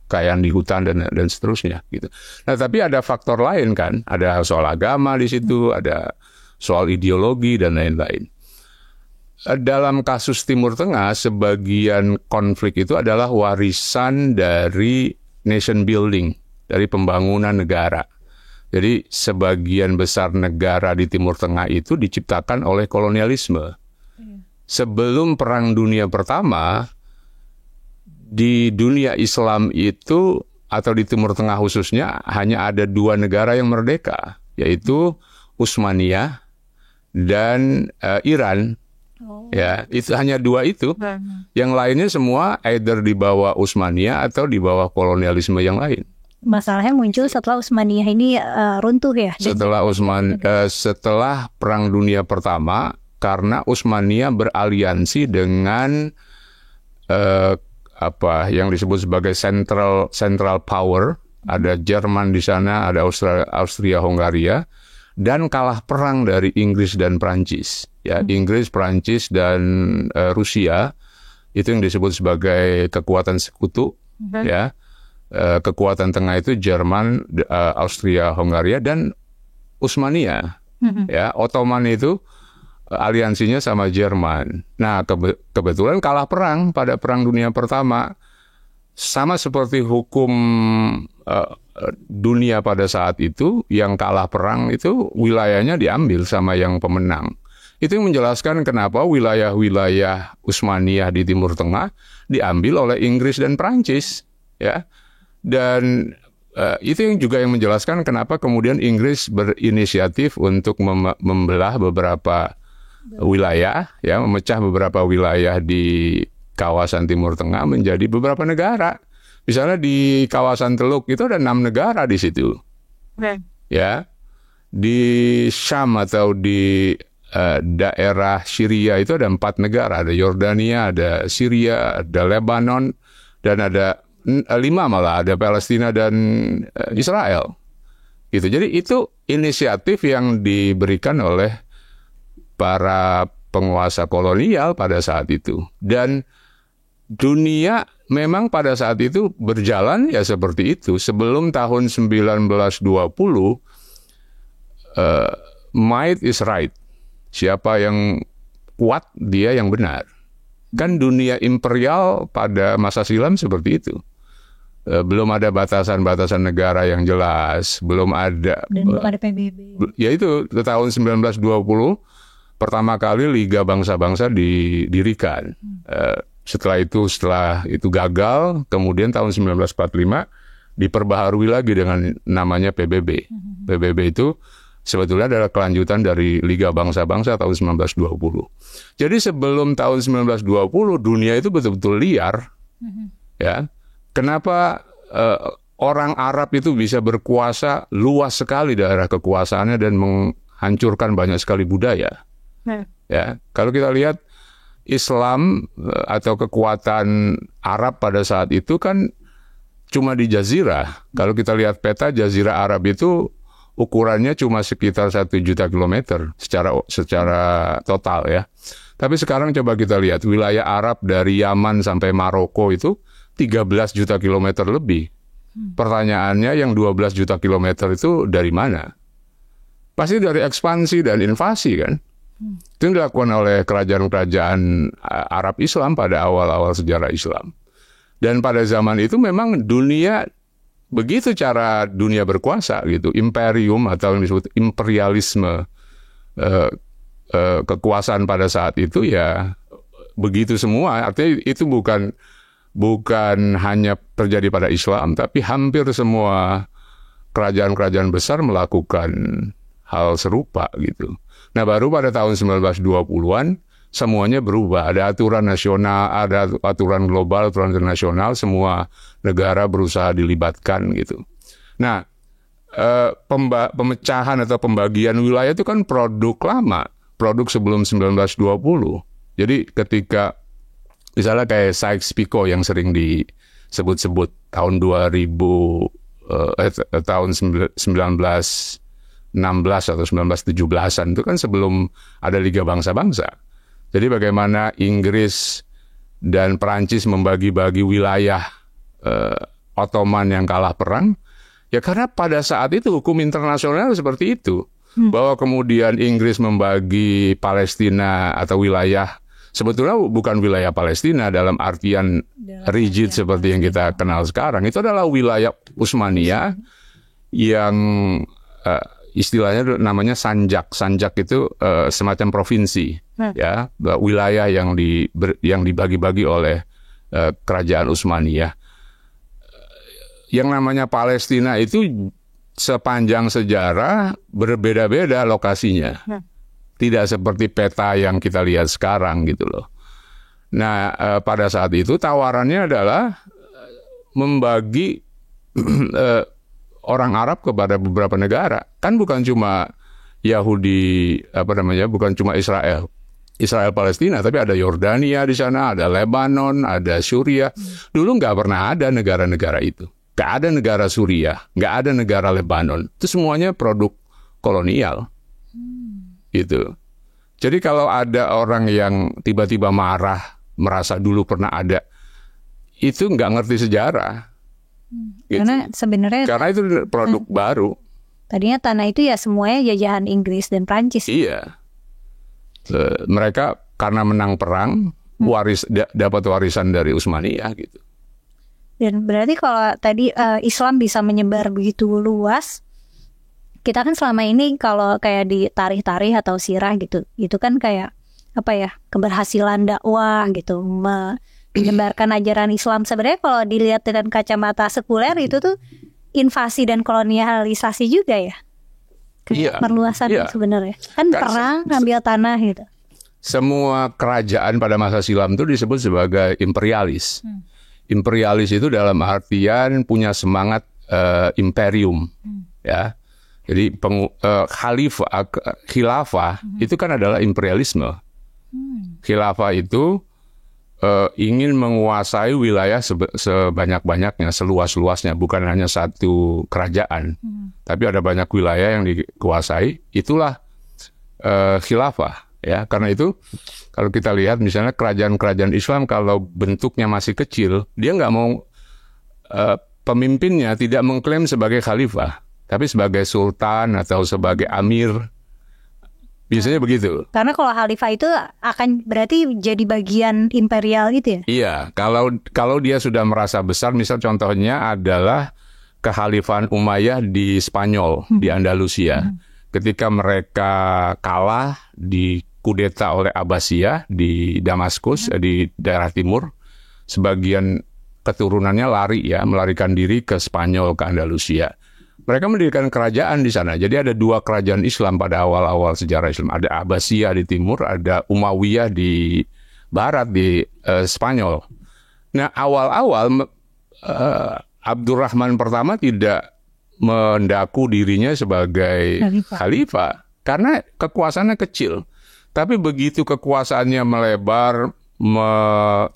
kekayaan di hutan dan seterusnya gitu. Nah, tapi ada faktor lain kan, ada soal agama di situ, ada soal ideologi dan lain-lain. Dalam kasus Timur Tengah, sebagian konflik itu adalah warisan dari nation building, dari pembangunan negara. Jadi sebagian besar negara di Timur Tengah itu diciptakan oleh kolonialisme. Sebelum Perang Dunia Pertama, di dunia Islam itu, atau di Timur Tengah khususnya, hanya ada 2 negara yang merdeka, yaitu Utsmaniyah dan Iran. Ya, itu hanya 2 itu. Yang lainnya semua either di bawah Utsmaniyah atau di bawah kolonialisme yang lain. Masalahnya muncul setelah Utsmaniyah ini runtuh ya. Setelah Perang Dunia Pertama, karena Utsmaniyah beraliansi dengan yang disebut sebagai central power. Ada Jerman di sana, ada Austria-Hungaria, dan kalah perang dari Inggris dan Prancis. Ya, Inggris, Prancis, dan Rusia itu yang disebut sebagai kekuatan sekutu. Ya, kekuatan tengah itu Jerman, Austria-Hungaria, dan Utsmaniyah. Ya, Ottoman itu aliansinya sama Jerman. Nah, kebetulan kalah perang pada Perang Dunia Pertama. Sama seperti hukum dunia pada saat itu, yang kalah perang itu wilayahnya diambil sama yang pemenang. Itu yang menjelaskan kenapa wilayah-wilayah Utsmaniyah di Timur Tengah diambil oleh Inggris dan Prancis. Ya. Dan itu yang juga yang menjelaskan kenapa kemudian Inggris berinisiatif untuk membelah beberapa wilayah, ya, memecah beberapa wilayah di kawasan Timur Tengah menjadi beberapa negara. Misalnya di kawasan Teluk itu ada 6 negara di situ. Ya, di Syam atau di daerah Syria itu ada 4 negara, ada Yordania, ada Syria, ada Lebanon, dan ada 5 malah, ada Palestina dan Israel. Gitu. Jadi itu inisiatif yang diberikan oleh para penguasa kolonial pada saat itu. Dan dunia memang pada saat itu berjalan ya seperti itu. Sebelum tahun 1920, might is right. Siapa yang kuat, dia yang benar. Kan dunia imperial pada masa silam seperti itu. Belum ada batasan-batasan negara yang jelas, belum ada. Dan belum ada PBB. Ya itu, tahun 1920 pertama kali Liga Bangsa-Bangsa didirikan. Setelah itu gagal, kemudian tahun 1945 diperbaharui lagi dengan namanya PBB. PBB itu sebetulnya adalah kelanjutan dari Liga Bangsa-Bangsa tahun 1920. Jadi sebelum tahun 1920 dunia itu betul-betul liar. Ya. Kenapa orang Arab itu bisa berkuasa luas sekali daerah kekuasaannya dan menghancurkan banyak sekali budaya? Ya, kalau kita lihat Islam atau kekuatan Arab pada saat itu kan cuma di Jazirah. Kalau kita lihat peta Jazirah Arab itu ukurannya cuma sekitar 1 juta kilometer secara total ya. Tapi sekarang coba kita lihat wilayah Arab dari Yaman sampai Maroko itu 13 juta kilometer lebih. Pertanyaannya yang 12 juta kilometer itu dari mana? Pasti dari ekspansi dan invasi kan? Itu yang dilakukan oleh kerajaan-kerajaan Arab Islam pada awal-awal sejarah Islam. Dan pada zaman itu memang dunia, begitu cara dunia berkuasa gitu. Imperium atau yang disebut imperialisme, kekuasaan pada saat itu ya begitu semua. Artinya itu bukan hanya terjadi pada Islam, tapi hampir semua kerajaan-kerajaan besar melakukan hal serupa gitu. Nah, baru pada tahun 1920-an semuanya berubah. Ada aturan nasional, ada aturan global, aturan internasional, semua negara berusaha dilibatkan gitu. Nah, pemecahan atau pembagian wilayah itu kan produk lama, produk sebelum 1920. Jadi ketika misalnya kayak Sykes-Picot yang sering disebut-sebut tahun 2000 tahun 1916 atau 1917-an itu kan sebelum ada Liga Bangsa-Bangsa. Jadi bagaimana Inggris dan Perancis membagi-bagi wilayah Ottoman yang kalah perang, ya karena pada saat itu hukum internasional seperti itu. Bahwa kemudian Inggris membagi Palestina atau wilayah, sebetulnya bukan wilayah Palestina dalam artian rigid seperti yang kita kenal sekarang. Itu adalah wilayah Utsmaniyah yang istilahnya namanya sanjak. Sanjak itu semacam provinsi, ya, wilayah yang dibagi-bagi oleh kerajaan Utsmaniyah. Yang namanya Palestina itu sepanjang sejarah berbeda-beda lokasinya. Tidak seperti peta yang kita lihat sekarang gitu loh. Nah, pada saat itu tawarannya adalah membagi orang Arab kepada beberapa negara. Kan bukan cuma Yahudi, bukan cuma Israel Palestina, tapi ada Yordania di sana, ada Lebanon, ada Suriah. Dulu nggak pernah ada negara-negara itu. Nggak ada negara Suriah, nggak ada negara Lebanon. Itu semuanya produk kolonial. Gitu. Jadi kalau ada orang yang tiba-tiba marah, merasa dulu pernah ada, itu nggak ngerti sejarah. Gitu. Karena itu produk baru. Tadinya tanah itu ya semuanya jajahan Inggris dan Prancis. Iya. Mereka karena menang perang, dapat warisan dari Utsmaniyah gitu. Dan berarti kalau tadi Islam bisa menyebar begitu luas, kita kan selama ini kalau kayak di tarikh-tarikh atau sirah gitu, itu kan kayak keberhasilan dakwah gitu, menyebarkan ajaran Islam. Sebenarnya kalau dilihat dengan kacamata sekuler itu tuh invasi dan kolonialisasi juga ya, kayak perluasan sebenarnya. Kan perang ngambil tanah gitu. Semua kerajaan pada masa silam itu disebut sebagai imperialis. Imperialis itu dalam artian punya semangat imperium, ya. Jadi khilafah itu kan adalah imperialisme. Khilafah itu ingin menguasai wilayah sebanyak-banyaknya, seluas-luasnya, bukan hanya satu kerajaan, tapi ada banyak wilayah yang dikuasai. Itulah khilafah, ya. Karena itu kalau kita lihat misalnya kerajaan-kerajaan Islam kalau bentuknya masih kecil, dia nggak mau pemimpinnya tidak mengklaim sebagai khalifah, tapi sebagai sultan atau sebagai amir. Biasanya begitu. Karena kalau khalifah itu akan berarti jadi bagian imperial gitu ya? Iya, kalau dia sudah merasa besar, misal contohnya adalah kekhalifahan Umayyah di Spanyol, di Andalusia. Ketika mereka kalah di kudeta oleh Abbasiyah di Damaskus, di daerah timur, sebagian keturunannya melarikan diri ke Spanyol, ke Andalusia. Mereka mendirikan kerajaan di sana. Jadi ada dua kerajaan Islam pada awal-awal sejarah Islam. Ada Abbasiyah di timur, ada Umayyah di barat, di Spanyol. Nah, awal-awal Abdurrahman pertama tidak mendaku dirinya sebagai khalifah karena kekuasaannya kecil. Tapi begitu kekuasaannya melebar,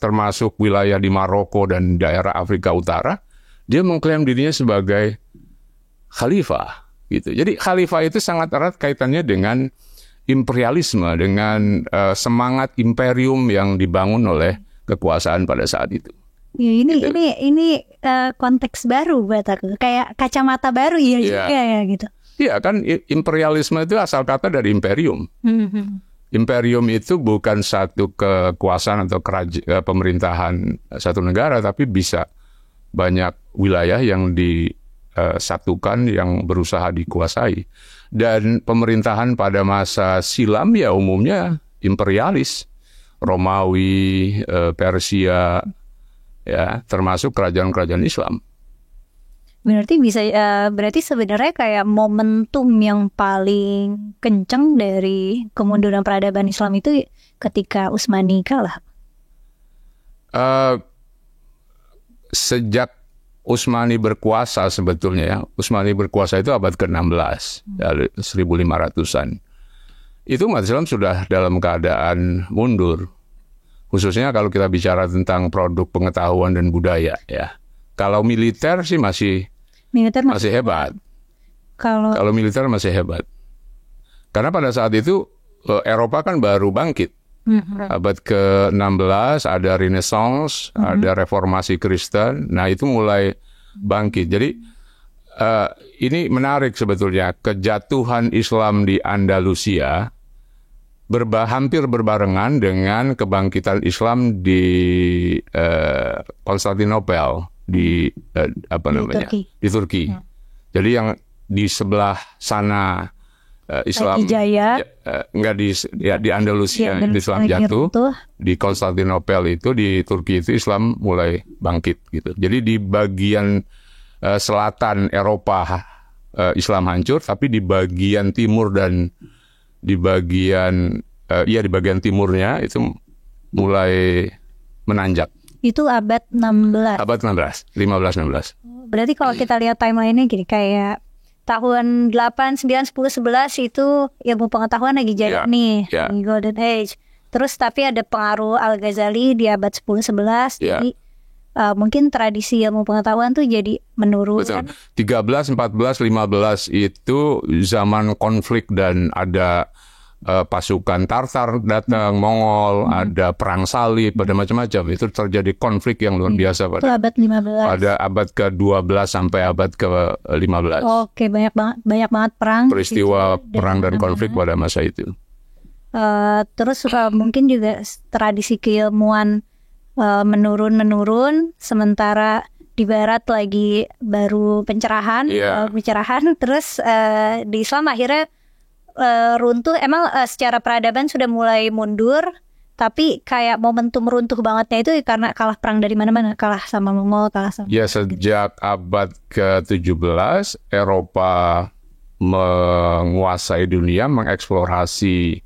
termasuk wilayah di Maroko dan daerah Afrika Utara, dia mengklaim dirinya sebagai khalifah. Gitu. Jadi khalifah itu sangat erat kaitannya dengan imperialisme, dengan semangat imperium yang dibangun oleh kekuasaan pada saat itu. Ya, ini konteks baru buat aku, kayak kacamata baru ya gitu. Iya kan, imperialisme itu asal kata dari imperium. Imperium itu bukan satu kekuasaan atau pemerintahan satu negara, tapi bisa banyak wilayah yang disatukan, yang berusaha dikuasai. Dan pemerintahan pada masa silam ya umumnya imperialis, Romawi, Persia, ya termasuk kerajaan-kerajaan Islam. Berarti sebenarnya kayak momentum yang paling kencang dari kemunduran peradaban Islam itu ketika Utsmani kalah. Sejak Utsmani berkuasa sebetulnya ya, Utsmani berkuasa itu abad ke-16, 1500-an. Itu umat Islam sudah dalam keadaan mundur. Khususnya kalau kita bicara tentang produk pengetahuan dan budaya ya. Kalau militer sih masih Militer masih hebat. Kalau militer masih hebat. Karena pada saat itu Eropa kan baru bangkit. Abad ke-16 ada Renaissance, ada reformasi Kristen. Nah, itu mulai bangkit. Jadi ini menarik sebetulnya. Kejatuhan Islam di Andalusia hampir berbarengan dengan kebangkitan Islam di Konstantinopel di Turki. Jadi yang di sebelah sana Islam enggak di Andalusia Islam jatuh, di Konstantinopel itu di Turki itu Islam mulai bangkit gitu. Jadi di bagian selatan Eropa Islam hancur, tapi di bagian timur dan di bagian timurnya itu mulai menanjak. Itu abad 16. Abad 16, 15-16. Berarti kalau kita lihat timeline-nya gini, kayak tahun 8, 9, 10, 11 itu ilmu pengetahuan lagi jadi di Golden Age. Terus tapi ada pengaruh Al-Ghazali di abad 10, 11. Jadi mungkin tradisi ilmu pengetahuan tuh jadi menurun. Betul. 13, 14, 15 itu zaman konflik dan ada pasukan Tartar datang, Mongol, ada perang salib, ada macam-macam. Itu terjadi konflik yang luar biasa pada abad 15. Pada abad ke-12 sampai abad ke-15. Oke, banyak banget perang. Peristiwa perang dan konflik pada masa itu. Terus mungkin juga tradisi keilmuan menurun, sementara di Barat lagi baru pencerahan. Terus di Islam akhirnya runtuh. Emang secara peradaban sudah mulai mundur, tapi kayak momentum runtuh bangetnya itu karena kalah perang dari mana-mana, kalah sama Mongol, kalah sama sejak abad ke-17 Eropa menguasai dunia, mengeksplorasi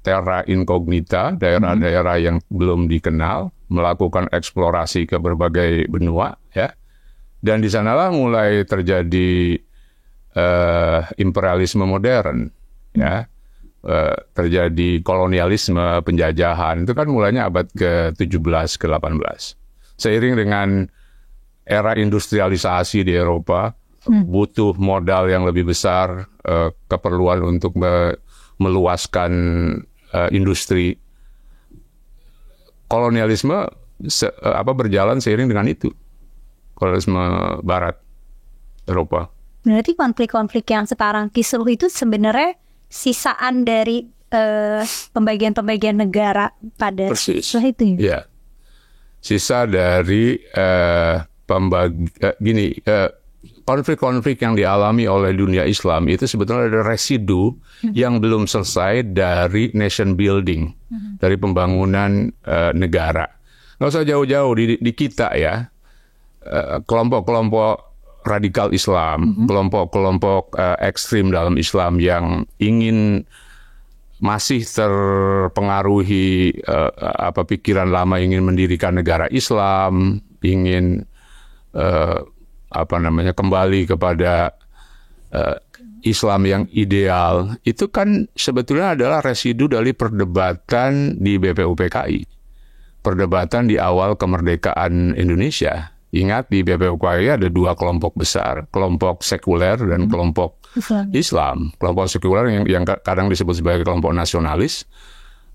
terra incognita, daerah-daerah yang belum dikenal, melakukan eksplorasi ke berbagai benua, ya. Dan di sanalah mulai terjadi imperialisme modern. Ya, terjadi kolonialisme, penjajahan, itu kan mulainya abad ke-17 ke-18. Seiring dengan era industrialisasi di Eropa, butuh modal yang lebih besar, keperluan untuk meluaskan industri. Kolonialisme berjalan seiring dengan itu. Kolonialisme Barat Eropa. Berarti konflik-konflik yang sekarang kisruh itu sebenarnya sisaan dari pembagian-pembagian negara pada setelah itu. Ya, sisa dari konflik-konflik yang dialami oleh dunia Islam itu sebetulnya ada residu yang belum selesai dari nation building, dari pembangunan negara. Nggak usah jauh-jauh di kita ya, kelompok-kelompok radikal Islam, kelompok-kelompok ekstrim dalam Islam yang ingin masih terpengaruhi pikiran lama, ingin mendirikan negara Islam, ingin kembali kepada Islam yang ideal. Itu kan sebetulnya adalah residu dari perdebatan di BPUPKI, perdebatan di awal kemerdekaan Indonesia. Ingat, di BPUPKI ada dua kelompok besar, kelompok sekuler dan kelompok Islam. Kelompok sekuler yang kadang disebut sebagai kelompok nasionalis,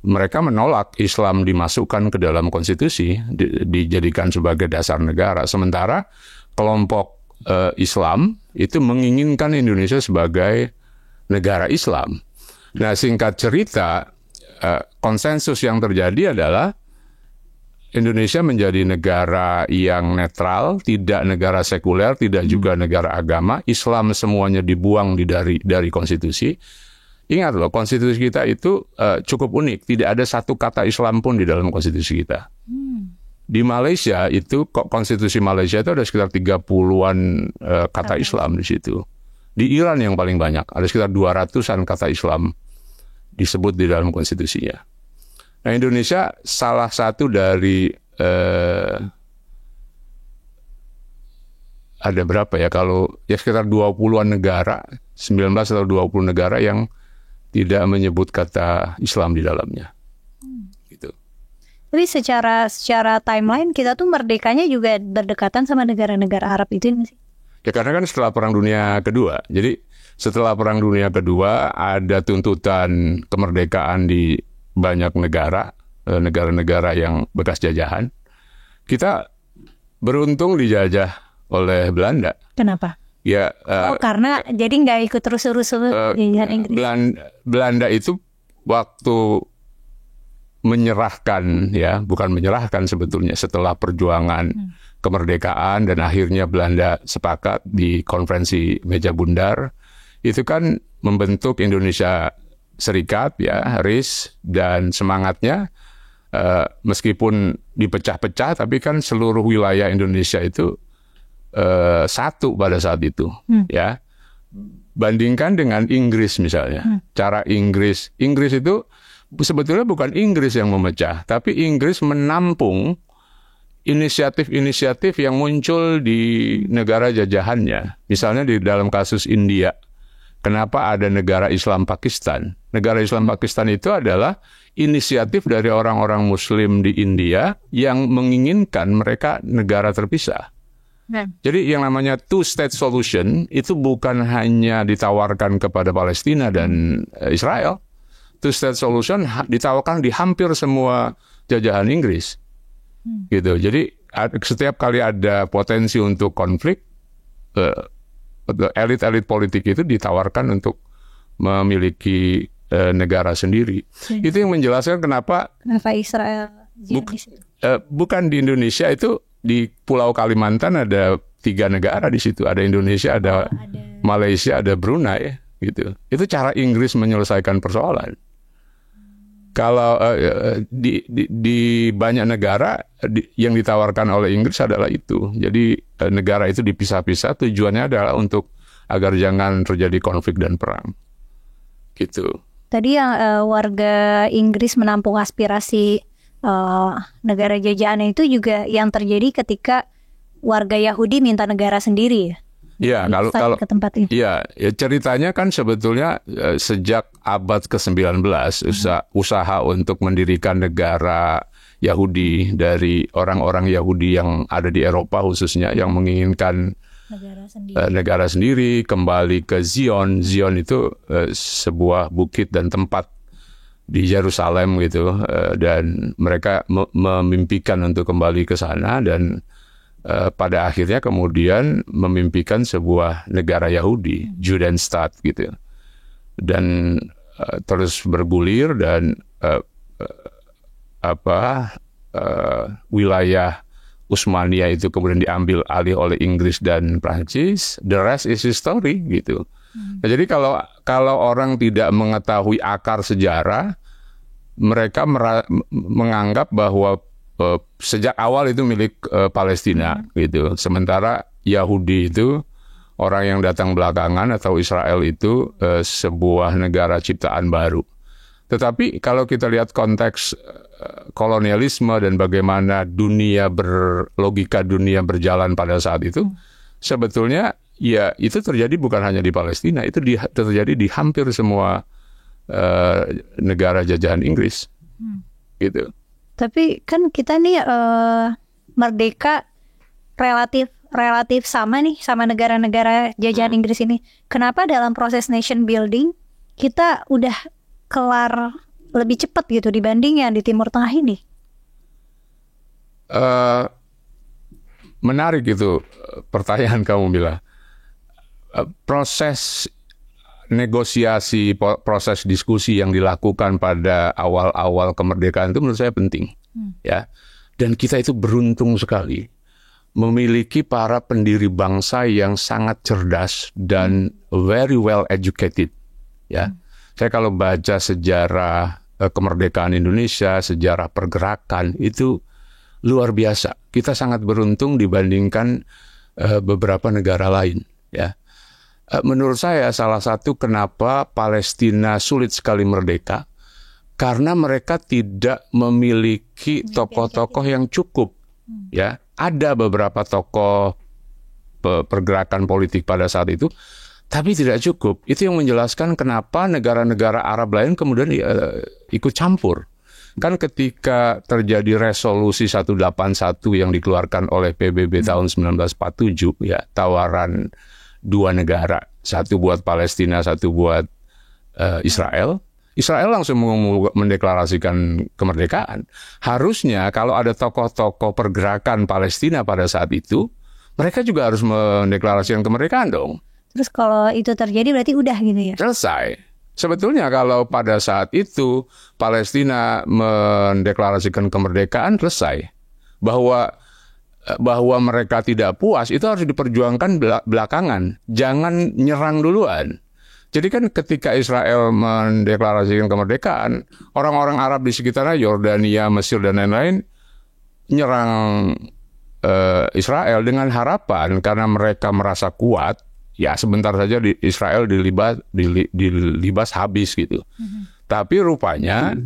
mereka menolak Islam dimasukkan ke dalam konstitusi, dijadikan sebagai dasar negara. Sementara kelompok Islam itu menginginkan Indonesia sebagai negara Islam. Nah, singkat cerita, konsensus yang terjadi adalah Indonesia menjadi negara yang netral, tidak negara sekuler, tidak juga negara agama. Islam semuanya dibuang dari konstitusi. Ingat loh, konstitusi kita itu cukup unik. Tidak ada satu kata Islam pun di dalam konstitusi kita. Di Malaysia itu, konstitusi Malaysia itu ada sekitar 30-an kata Islam di situ. Di Iran yang paling banyak, ada sekitar 200-an kata Islam disebut di dalam konstitusinya. Nah, Indonesia salah satu dari ada berapa ya, kalau ya sekitar 20-an negara, 19 atau 20 negara yang tidak menyebut kata Islam di dalamnya. Gitu. Tapi secara timeline kita tuh merdekanya juga berdekatan sama negara-negara Arab itu sih. Ya karena kan setelah Perang Dunia Kedua. Jadi setelah Perang Dunia Kedua ada tuntutan kemerdekaan di banyak negara-negara yang bekas jajahan. Kita beruntung dijajah oleh Belanda. Kenapa? Ya. Karena jadi nggak ikut terus-terus jajahan Inggris. Belanda itu waktu menyerahkan, ya bukan menyerahkan sebetulnya, setelah perjuangan kemerdekaan dan akhirnya Belanda sepakat di konferensi Meja Bundar, itu kan membentuk Indonesia Serikat, ya RIS, dan semangatnya meskipun dipecah-pecah tapi kan seluruh wilayah Indonesia itu satu pada saat itu, ya. Bandingkan dengan Inggris misalnya, cara Inggris itu sebetulnya bukan Inggris yang memecah, tapi Inggris menampung inisiatif-inisiatif yang muncul di negara jajahannya. Misalnya di dalam kasus India, kenapa ada negara Islam Pakistan? Negara Islam Pakistan itu adalah inisiatif dari orang-orang Muslim di India yang menginginkan mereka negara terpisah. Jadi yang namanya two-state solution itu bukan hanya ditawarkan kepada Palestina dan Israel. Two-state solution ditawarkan di hampir semua jajahan Inggris. Gitu. Jadi setiap kali ada potensi untuk konflik, elit-elit politik itu ditawarkan untuk memiliki negara sendiri. Itu yang menjelaskan kenapa Israel bukan di Indonesia, itu di Pulau Kalimantan ada 3 negara di situ. Ada Indonesia, ada Malaysia, ada Brunei, gitu. Itu cara Inggris menyelesaikan persoalan. Kalau di banyak negara yang ditawarkan oleh Inggris adalah itu. Jadi negara itu dipisah-pisah, tujuannya adalah untuk agar jangan terjadi konflik dan perang. Gitu. Tadi yang warga Inggris menampung aspirasi negara jajahan itu juga yang terjadi ketika warga Yahudi minta negara sendiri, ya? Ya, kalau ke tempat itu. Ya, ceritanya kan sebetulnya sejak abad ke-19 usaha untuk mendirikan negara Yahudi dari orang-orang Yahudi yang ada di Eropa khususnya yang menginginkan negara sendiri, kembali ke Zion. Zion itu sebuah bukit dan tempat di Yerusalem gitu, dan mereka memimpikan untuk kembali ke sana dan pada akhirnya kemudian memimpikan sebuah negara Yahudi, Judenstaat gitu, dan terus bergulir dan wilayah Utsmaniyah itu kemudian diambil alih oleh Inggris dan Prancis. The rest is history gitu. Nah, jadi kalau orang tidak mengetahui akar sejarah, mereka menganggap bahwa sejak awal itu milik Palestina gitu. Sementara Yahudi itu orang yang datang belakangan, atau Israel itu sebuah negara ciptaan baru. Tetapi kalau kita lihat konteks kolonialisme dan bagaimana logika dunia berjalan pada saat itu, sebetulnya ya itu terjadi bukan hanya di Palestina, itu terjadi di hampir semua negara jajahan Inggris, gitu. Tapi kan kita nih merdeka relatif sama nih sama negara-negara jajahan Inggris ini. Kenapa dalam proses nation building kita udah kelar lebih cepat gitu dibanding yang di Timur Tengah ini? Menarik itu pertanyaan kamu, Mila. Proses negosiasi, proses diskusi yang dilakukan pada awal-awal kemerdekaan itu menurut saya penting, ya. Dan kita itu beruntung sekali memiliki para pendiri bangsa yang sangat cerdas dan very well educated, ya. Saya kalau baca sejarah kemerdekaan Indonesia, sejarah pergerakan, itu luar biasa. Kita sangat beruntung dibandingkan beberapa negara lain, ya. Menurut saya salah satu kenapa Palestina sulit sekali merdeka, karena mereka tidak memiliki tokoh-tokoh yang cukup, ya. Ada beberapa tokoh pergerakan politik pada saat itu, tapi tidak cukup. Itu yang menjelaskan kenapa negara-negara Arab lain kemudian ikut campur. Kan ketika terjadi resolusi 181 yang dikeluarkan oleh PBB tahun 1947, ya, tawaran 2 negara, satu buat Palestina, satu buat Israel. Israel langsung mendeklarasikan kemerdekaan. Harusnya kalau ada tokoh-tokoh pergerakan Palestina pada saat itu, mereka juga harus mendeklarasikan kemerdekaan dong. Terus kalau itu terjadi berarti udah gitu ya? Selesai. Sebetulnya kalau pada saat itu Palestina mendeklarasikan kemerdekaan, selesai. Bahwa mereka tidak puas itu harus diperjuangkan belakangan. Jangan nyerang duluan. Jadi kan ketika Israel mendeklarasikan kemerdekaan, orang-orang Arab di sekitarnya, Yordania, Mesir, dan lain-lain, nyerang Israel dengan harapan karena mereka merasa kuat, ya sebentar saja Israel dilibas habis gitu. Tapi rupanya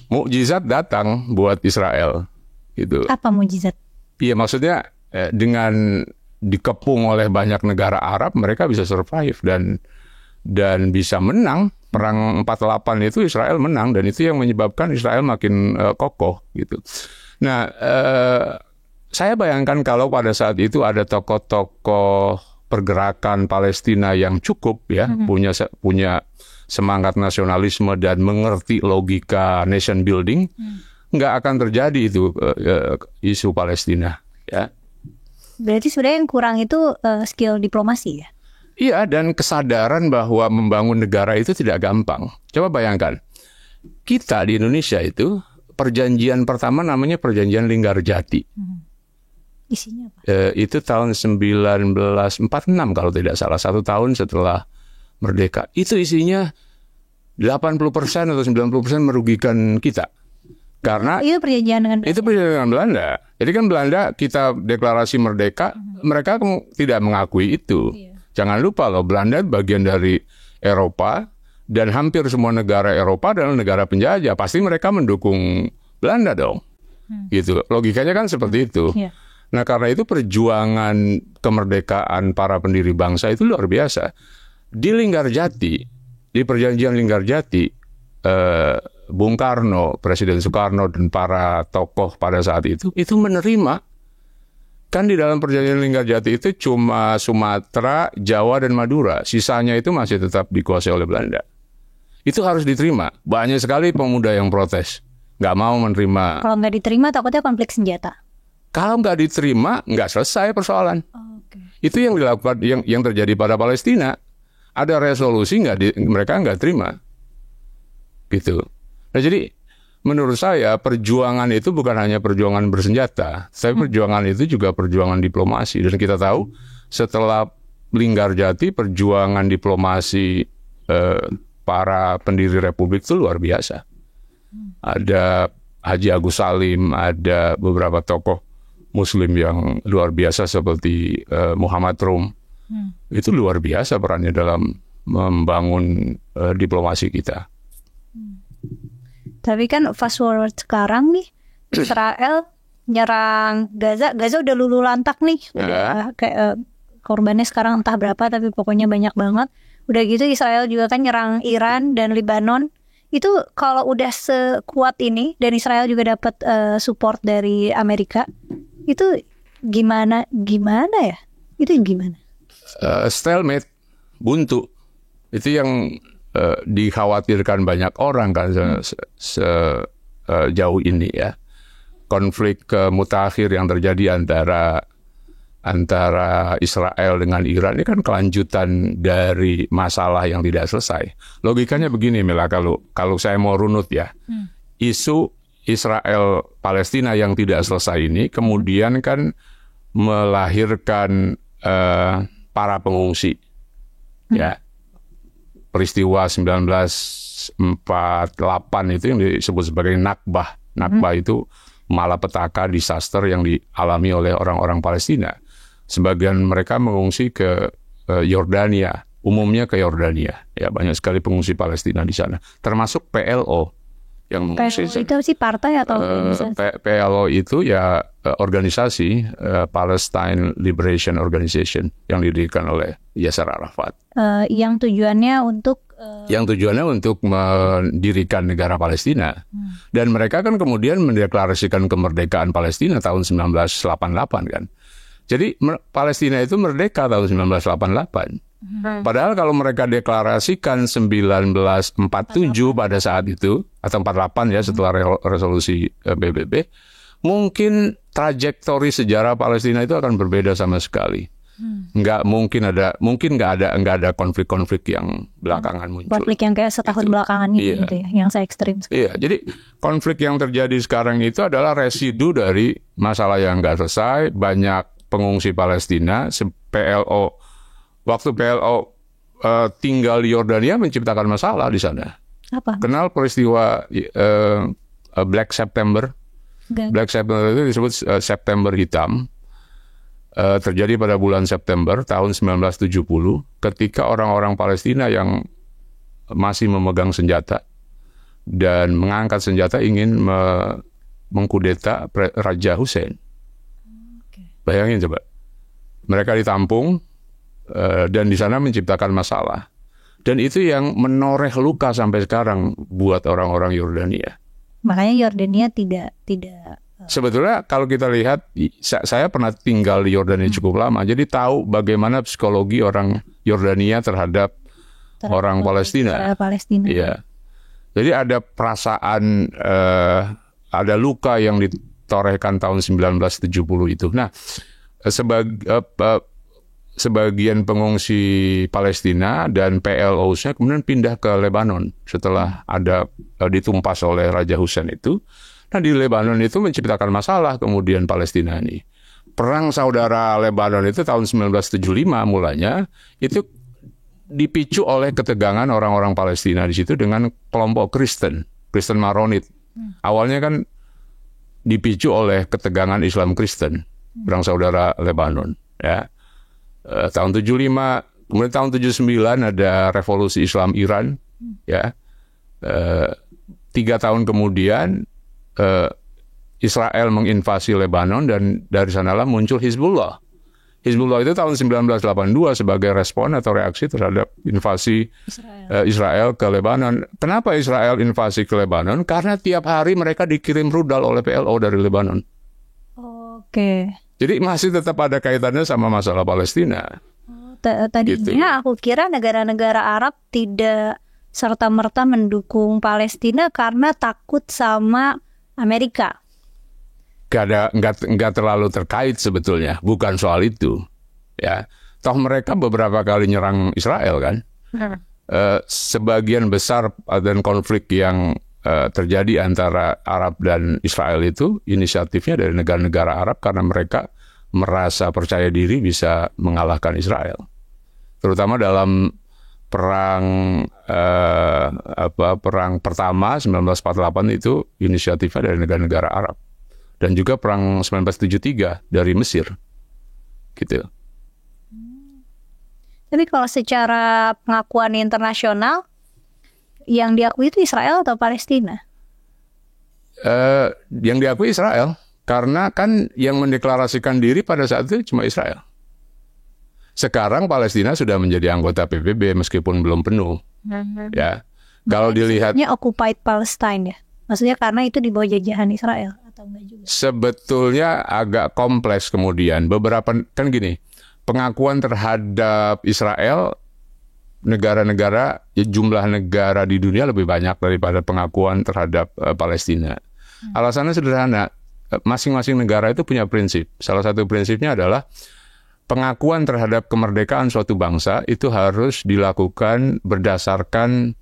mukjizat datang buat Israel gitu. Apa mukjizat? Iya, maksudnya dengan dikepung oleh banyak negara Arab, mereka bisa survive dan bisa menang. Perang 48 itu Israel menang, dan itu yang menyebabkan Israel makin kokoh gitu. Nah, saya bayangkan kalau pada saat itu ada tokoh-tokoh pergerakan Palestina yang cukup, ya, punya semangat nasionalisme dan mengerti logika nation building, nggak akan terjadi itu isu Palestina, ya. Berarti sebenarnya yang kurang itu skill diplomasi, ya? Iya, dan kesadaran bahwa membangun negara itu tidak gampang. Coba bayangkan, kita di Indonesia itu perjanjian pertama namanya Perjanjian Linggarjati. Isinya apa? Itu tahun 1946 kalau tidak salah, 1 tahun setelah merdeka. Itu isinya 80% atau 90% merugikan kita. Karena itu perjanjian dengan Belanda. Itu perjanjian dengan Belanda. Jadi kan Belanda, kita deklarasi merdeka, mereka tidak mengakui itu. Iya. Jangan lupa loh, Belanda bagian dari Eropa, dan hampir semua negara Eropa adalah negara penjajah. Pasti mereka mendukung Belanda dong. Gitu. Logikanya kan seperti itu. Iya. Nah, karena itu perjuangan kemerdekaan para pendiri bangsa itu luar biasa. Di Linggarjati, di perjanjian Linggarjati, Bung Karno, Presiden Soekarno, dan para tokoh pada saat itu menerima. Kan di dalam perjanjian Linggarjati itu cuma Sumatera, Jawa, dan Madura. Sisanya itu masih tetap dikuasai oleh Belanda. Itu harus diterima. Banyak sekali pemuda yang protes. Nggak mau menerima. Kalau nggak diterima takutnya konflik senjata. Kalau nggak diterima, nggak selesai persoalan. Itu yang dilakukan, yang terjadi pada Palestina. Ada resolusi, mereka nggak terima. Gitu. Nah, jadi menurut saya perjuangan itu bukan hanya perjuangan bersenjata, tapi perjuangan itu juga perjuangan diplomasi. Dan kita tahu setelah Linggarjati, perjuangan diplomasi para pendiri Republik itu luar biasa. Ada Haji Agus Salim, ada beberapa tokoh Muslim yang luar biasa seperti Muhammad Rum. Itu luar biasa perannya dalam membangun diplomasi kita. Tapi kan fast forward sekarang nih, Israel nyerang Gaza udah lulu lantak nih. Kayak korbannya sekarang entah berapa, tapi pokoknya banyak banget. Udah gitu Israel juga kan nyerang Iran dan Lebanon. Itu kalau udah sekuat ini dan Israel juga dapat support dari Amerika, itu gimana ya? Itu gimana? Stalemate, buntu. Itu yang dikhawatirkan banyak orang kan sejauh ini, ya. Konflik mutakhir yang terjadi antara Israel dengan Iran ini kan kelanjutan dari masalah yang tidak selesai. Logikanya begini, Mila, kalau saya mau runut, ya. Isu Israel Palestina yang tidak selesai ini kemudian kan melahirkan para pengungsi, ya. Peristiwa 1948 itu yang disebut sebagai Nakbah. Nakbah itu malapetaka, disaster yang dialami oleh orang-orang Palestina. Sebagian mereka mengungsi ke Yordania, umumnya ke Yordania. Ya, banyak sekali pengungsi Palestina di sana, termasuk PLO yang mengungsi. PLO itu sih partai atau PLO itu ya organisasi, Palestine Liberation Organization, yang didirikan oleh Yasser Arafat. Yang tujuannya untuk yang tujuannya untuk mendirikan negara Palestina. Dan mereka kan kemudian mendeklarasikan kemerdekaan Palestina tahun 1988 kan. Jadi Palestina itu merdeka tahun 1988. Padahal kalau mereka deklarasikan 1947 pada saat itu, atau 48 ya setelah resolusi PBB, mungkin trajektori sejarah Palestina itu akan berbeda sama sekali. Nggak ada konflik-konflik yang belakangan muncul. Konflik yang kayak setahun belakangan ini gitu ya, yang saya ekstrim. Iya, jadi konflik yang terjadi sekarang itu adalah residu dari masalah yang nggak selesai. Banyak pengungsi Palestina, PLO, waktu PLO tinggal di Yordania menciptakan masalah di sana. Apa? Kenal peristiwa Black September? Black September itu disebut September Hitam. Terjadi pada bulan September tahun 1970 ketika orang-orang Palestina yang masih memegang senjata dan mengangkat senjata ingin mengkudeta Raja Hussein. Bayangin coba, mereka ditampung dan di sana menciptakan masalah, dan itu yang menoreh luka sampai sekarang buat orang-orang Yordania. Makanya Yordania tidak sebetulnya kalau kita lihat, saya pernah tinggal di Yordania cukup lama, jadi tahu bagaimana psikologi orang Yordania terhadap orang Palestina. Iya. Jadi ada perasaan, ada luka yang ditorehkan tahun 1970 itu. Nah, sebagian pengungsi Palestina dan PLO-nya kemudian pindah ke Lebanon setelah ada ditumpas oleh Raja Hussein itu. Nah, di Lebanon itu menciptakan masalah kemudian Palestina ini. Perang saudara Lebanon itu tahun 1975 mulanya itu dipicu oleh ketegangan orang-orang Palestina di situ dengan kelompok Kristen Maronit. Awalnya kan dipicu oleh ketegangan Islam Kristen, perang saudara Lebanon. Ya, tahun 75, kemudian tahun 79 ada revolusi Islam Iran. Ya, 3 tahun kemudian Israel menginvasi Lebanon dan dari sanalah muncul Hizbullah. Hizbullah itu tahun 1982 sebagai respon atau reaksi terhadap invasi Israel ke Lebanon. Kenapa Israel invasi ke Lebanon? Karena tiap hari mereka dikirim rudal oleh PLO dari Lebanon. Oke. Jadi masih tetap ada kaitannya sama masalah Palestina. Tadinya aku kira negara-negara Arab tidak serta-merta mendukung Palestina karena takut sama Amerika. Nggak terlalu terkait sebetulnya, bukan soal itu. Ya, toh mereka beberapa kali nyerang Israel kan. Sebagian besar dan konflik yang terjadi antara Arab dan Israel itu inisiatifnya dari negara-negara Arab karena mereka merasa percaya diri bisa mengalahkan Israel. Terutama dalam perang pertama 1948 itu inisiatifnya dari negara-negara Arab, dan juga perang 1973 dari Mesir, gitu. Tapi kalau secara pengakuan internasional, yang diakui itu Israel atau Palestina? Yang diakui Israel, karena kan yang mendeklarasikan diri pada saat itu cuma Israel. Sekarang Palestina sudah menjadi anggota PBB meskipun belum penuh. Ya, kalau dilihatnya occupied Palestine ya, maksudnya karena itu di bawah jajahan Israel atau enggak juga? Sebetulnya agak kompleks kemudian. Beberapa kan gini, pengakuan terhadap Israel negara-negara, jumlah negara di dunia lebih banyak daripada pengakuan terhadap Palestina. Alasannya sederhana, masing-masing negara itu punya prinsip. Salah satu prinsipnya adalah pengakuan terhadap kemerdekaan suatu bangsa itu harus dilakukan berdasarkan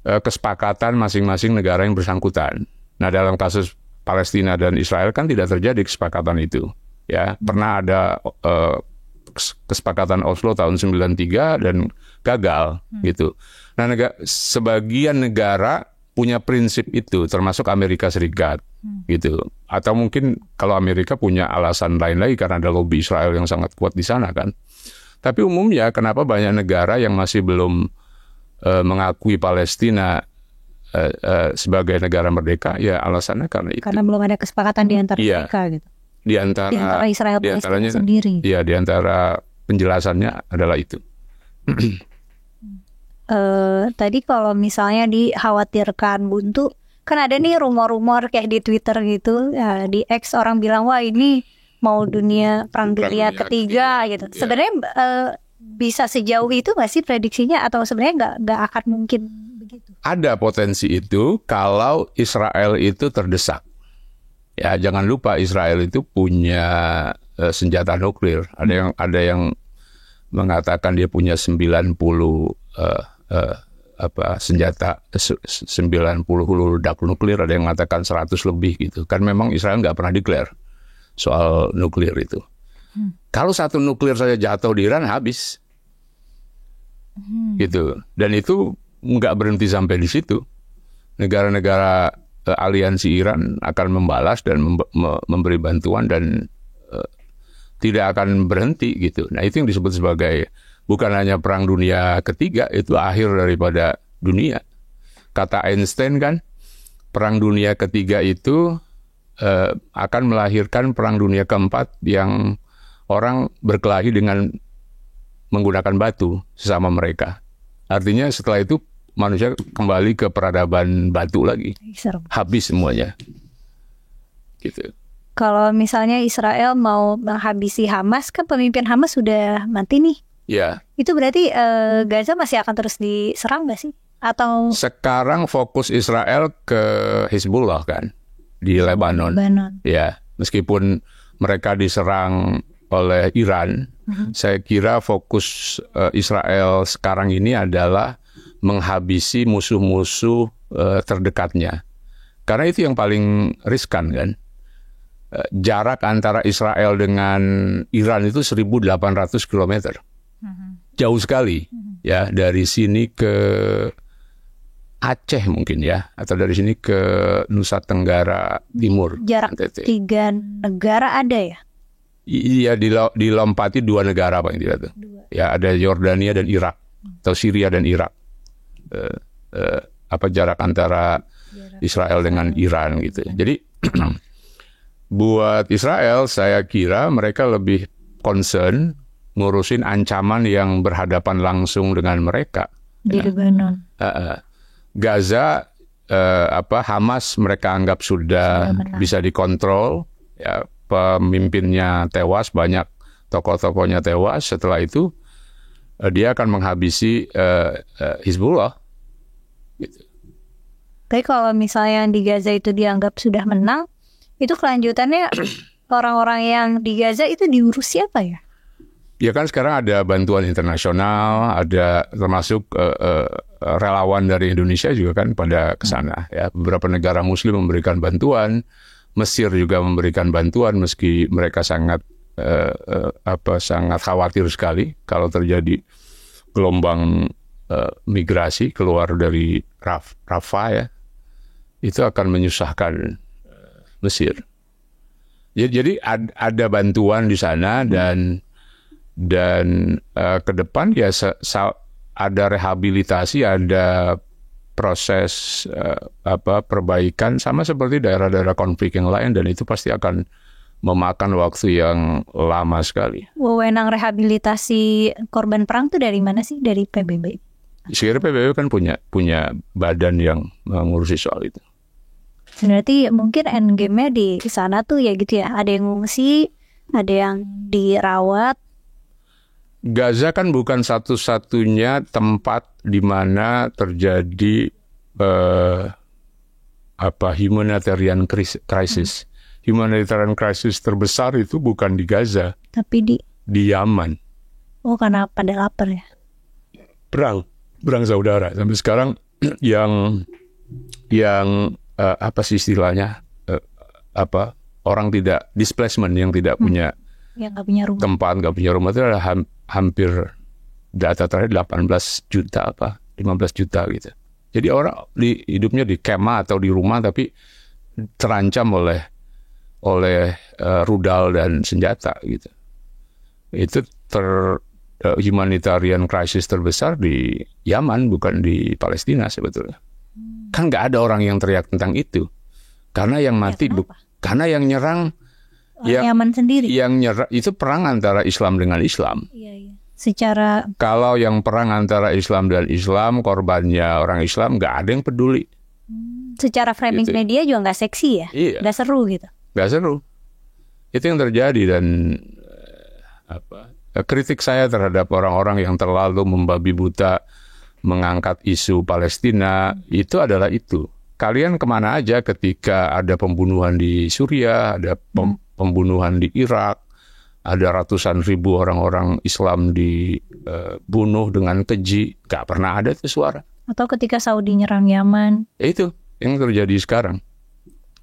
kesepakatan masing-masing negara yang bersangkutan. Nah, dalam kasus Palestina dan Israel kan tidak terjadi kesepakatan itu. Ya, pernah ada kesepakatan Oslo tahun 93 dan gagal gitu. Nah, sebagian negara punya prinsip itu, termasuk Amerika Serikat gitu. Atau mungkin kalau Amerika punya alasan lain lagi karena ada lobby Israel yang sangat kuat di sana kan. Tapi umumnya kenapa banyak negara yang masih belum mengakui Palestina sebagai negara merdeka, ya alasannya karena itu. Karena belum ada kesepakatan di antara mereka gitu. Di antara Israel dan Palestina sendiri. Iya, di antara penjelasannya adalah itu. tadi kalau misalnya dikhawatirkan buntu, kan ada nih rumor-rumor kayak di Twitter gitu, ya, di X orang bilang wah ini mau perang dunia ketiga gitu. Ya. Sebenarnya bisa sejauh itu nggak sih prediksinya, atau sebenarnya nggak akan mungkin begitu? Ada potensi itu kalau Israel itu terdesak. Ya, jangan lupa Israel itu punya senjata nuklir. Ada yang mengatakan dia punya 90 senjata 90 ledak nuklir, ada yang mengatakan 100 lebih gitu. Kan memang Israel nggak pernah declare soal nuklir itu. Kalau satu nuklir saja jatuh di Iran habis. Gitu. Dan itu nggak berhenti sampai di situ. Negara-negara aliansi Iran akan membalas dan memberi bantuan dan tidak akan berhenti gitu. Nah, itu yang disebut sebagai bukan hanya perang dunia ketiga, itu akhir daripada dunia. Kata Einstein kan, perang dunia ketiga itu akan melahirkan perang dunia keempat yang orang berkelahi dengan menggunakan batu sesama mereka. Artinya setelah itu manusia kembali ke peradaban batu lagi. Habis semuanya. Gitu. Kalau misalnya Israel mau menghabisi Hamas, kan pemimpin Hamas sudah mati nih. Ya. Itu berarti Gaza masih akan terus diserang nggak sih? Atau sekarang fokus Israel ke Hizbullah kan di Lebanon. Ya, meskipun mereka diserang oleh Iran, saya kira fokus Israel sekarang ini adalah menghabisi musuh-musuh terdekatnya. Karena itu yang paling riskan kan. Jarak antara Israel dengan Iran itu 1.800 kilometer. Jauh sekali, ya, dari sini ke Aceh mungkin ya, atau dari sini ke Nusa Tenggara Timur. Jarak NTT. 3 negara ada ya? Iya, dilompati 2 negara paling tidak tuh. Ya, ada Yordania dan Irak, atau Syria dan Irak. Jarak antara Israel dengan Iran gitu. Jadi buat Israel, saya kira mereka lebih concern ngurusin ancaman yang berhadapan langsung dengan mereka. Di Lebanon. Gaza, Hamas mereka anggap sudah bisa dikontrol. Ya, pemimpinnya tewas, banyak tokoh-tokohnya tewas. Setelah itu dia akan menghabisi Hizbullah. Gitu. Tapi kalau misalnya di Gaza itu dianggap sudah menang, itu kelanjutannya orang-orang yang di Gaza itu diurus siapa ya? Ya kan sekarang ada bantuan internasional, ada termasuk relawan dari Indonesia juga kan pada kesana. Ya, beberapa negara Muslim memberikan bantuan, Mesir juga memberikan bantuan meski mereka sangat sangat khawatir sekali kalau terjadi gelombang migrasi keluar dari Rafah ya, itu akan menyusahkan Mesir. Jadi ada bantuan di sana dan ke depan ya ada rehabilitasi, ada proses perbaikan sama seperti daerah-daerah konflik yang lain, dan itu pasti akan memakan waktu yang lama sekali. Wewenang rehabilitasi korban perang itu dari mana sih? Dari PBB? Sekarang PBB kan punya badan yang mengurusi soal itu. Berarti mungkin endgame-nya di sana tuh ya gitu ya. Ada yang ngungsi, ada yang dirawat. Gaza kan bukan satu-satunya tempat di mana terjadi humanitarian crisis. Humanitarian crisis terbesar itu bukan di Gaza, tapi di Yaman. Oh, karena pada lapar ya. Perang saudara. Sampai sekarang yang apa sih istilahnya? Orang tidak displacement, yang tidak punya yang nggak punya rumah. Tempat, nggak punya rumah itu adalah hampir data terakhir 18 juta 15 juta gitu. Jadi orang hidupnya di kemah atau di rumah tapi terancam oleh rudal dan senjata gitu. Itu humanitarian crisis terbesar di Yaman, bukan di Palestina sebetulnya. Kan nggak ada orang yang teriak tentang itu. Karena yang mati karena yang nyerang Yaman sendiri. Yang nyerang itu perang antara Islam dengan Islam. Iya. secara Kalau yang perang antara Islam dan Islam, korbannya orang Islam, nggak ada yang peduli. secara framing Gitu. media juga nggak seksi ya, Iya. nggak seru gitu. Nggak seru. Itu yang terjadi. Dan kritik saya terhadap orang-orang yang terlalu membabi buta mengangkat isu Palestina itu adalah itu. Kalian kemana aja ketika ada pembunuhan di Suriah, ada pembunuhan di Irak, ada ratusan ribu orang-orang Islam dibunuh dengan keji, nggak pernah ada itu suara. Atau ketika Saudi nyerang Yaman. Itu yang terjadi sekarang.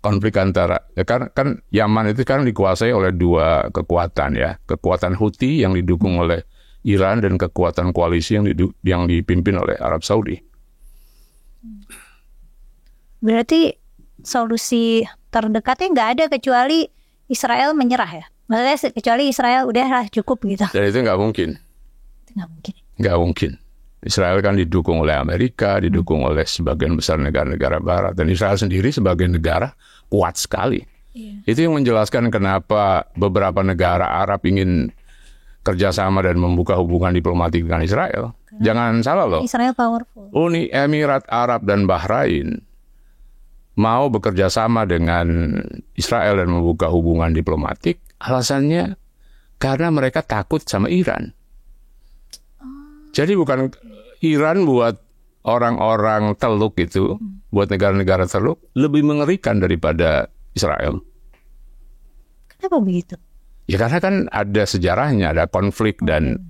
Konflik antara, ya kan Yaman itu kan dikuasai oleh dua kekuatan ya. Kekuatan Houthi yang didukung oleh Iran dan kekuatan koalisi yang dipimpin oleh Arab Saudi. Berarti solusi terdekatnya nggak ada kecuali Israel menyerah ya? Maksudnya kecuali Israel udahlah cukup gitu. Dan itu nggak mungkin. Nggak mungkin. Nggak mungkin. Israel kan didukung oleh Amerika, didukung oleh sebagian besar negara-negara Barat. Dan Israel sendiri sebagai negara kuat sekali. Itu yang menjelaskan kenapa beberapa negara Arab ingin kerjasama dan membuka hubungan diplomatik dengan Israel. Jangan salah loh. Israel powerful. Uni Emirat Arab dan Bahrain mau bekerja sama dengan Israel dan membuka hubungan diplomatik, alasannya karena mereka takut sama Iran. Jadi bukan Iran buat orang-orang Teluk itu, buat negara-negara Teluk, lebih mengerikan daripada Israel. Kenapa begitu? Ya karena kan ada sejarahnya, ada konflik dan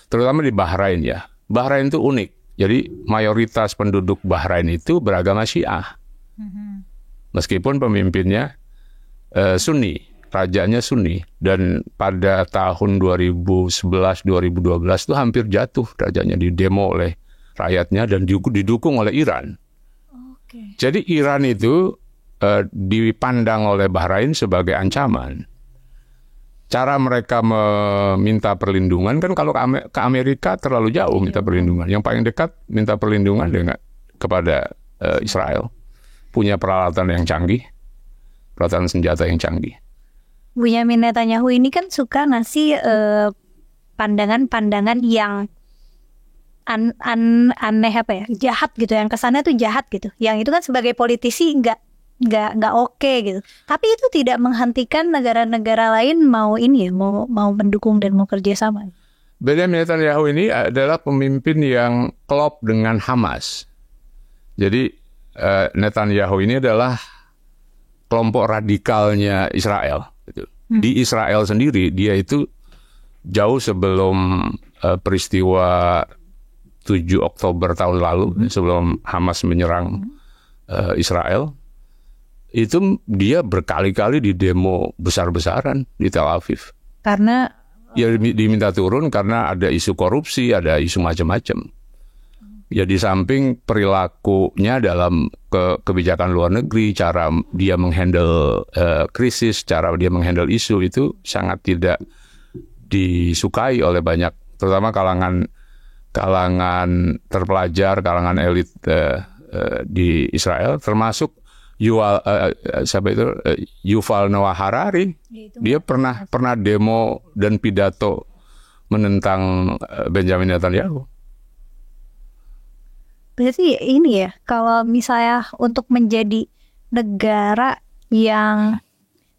terutama di Bahrain ya. Bahrain itu unik. Jadi mayoritas penduduk Bahrain itu beragama Syiah. Meskipun pemimpinnya Sunni, rajanya Sunni. Dan pada tahun 2011-2012 itu hampir jatuh rajanya, didemo oleh rakyatnya dan didukung oleh Iran. Jadi Iran itu dipandang oleh Bahrain sebagai ancaman. Cara mereka meminta perlindungan kan kalau ke Amerika terlalu jauh minta perlindungan. Yang paling dekat minta perlindungan kepada Israel. Punya peralatan yang canggih, peralatan senjata yang canggih. Benyamin Netanyahu ini kan suka ngasih pandangan-pandangan yang aneh apa ya, jahat gitu, yang kesannya tuh jahat gitu. Yang itu kan sebagai politisi nggak oke gitu. Tapi itu tidak menghentikan negara-negara lain mau mendukung dan mau kerjasama. Benyamin Netanyahu ini adalah pemimpin yang klop dengan Hamas. Jadi Netanyahu ini adalah kelompok radikalnya Israel. Di Israel sendiri dia itu jauh sebelum peristiwa 7 Oktober tahun lalu, sebelum Hamas menyerang Israel, itu dia berkali-kali di demo besar-besaran di Tel Aviv. Karena ya diminta turun karena ada isu korupsi, ada isu macam-macam. Ya di samping perilakunya dalam kebijakan luar negeri, cara dia menghandle krisis, cara dia menghandle isu itu sangat tidak disukai oleh banyak, terutama kalangan terpelajar, kalangan elit di Israel, termasuk Yuval Noah Harari. Dia pernah demo dan pidato menentang Benjamin Netanyahu. Berarti ini ya, kalau misalnya untuk menjadi negara yang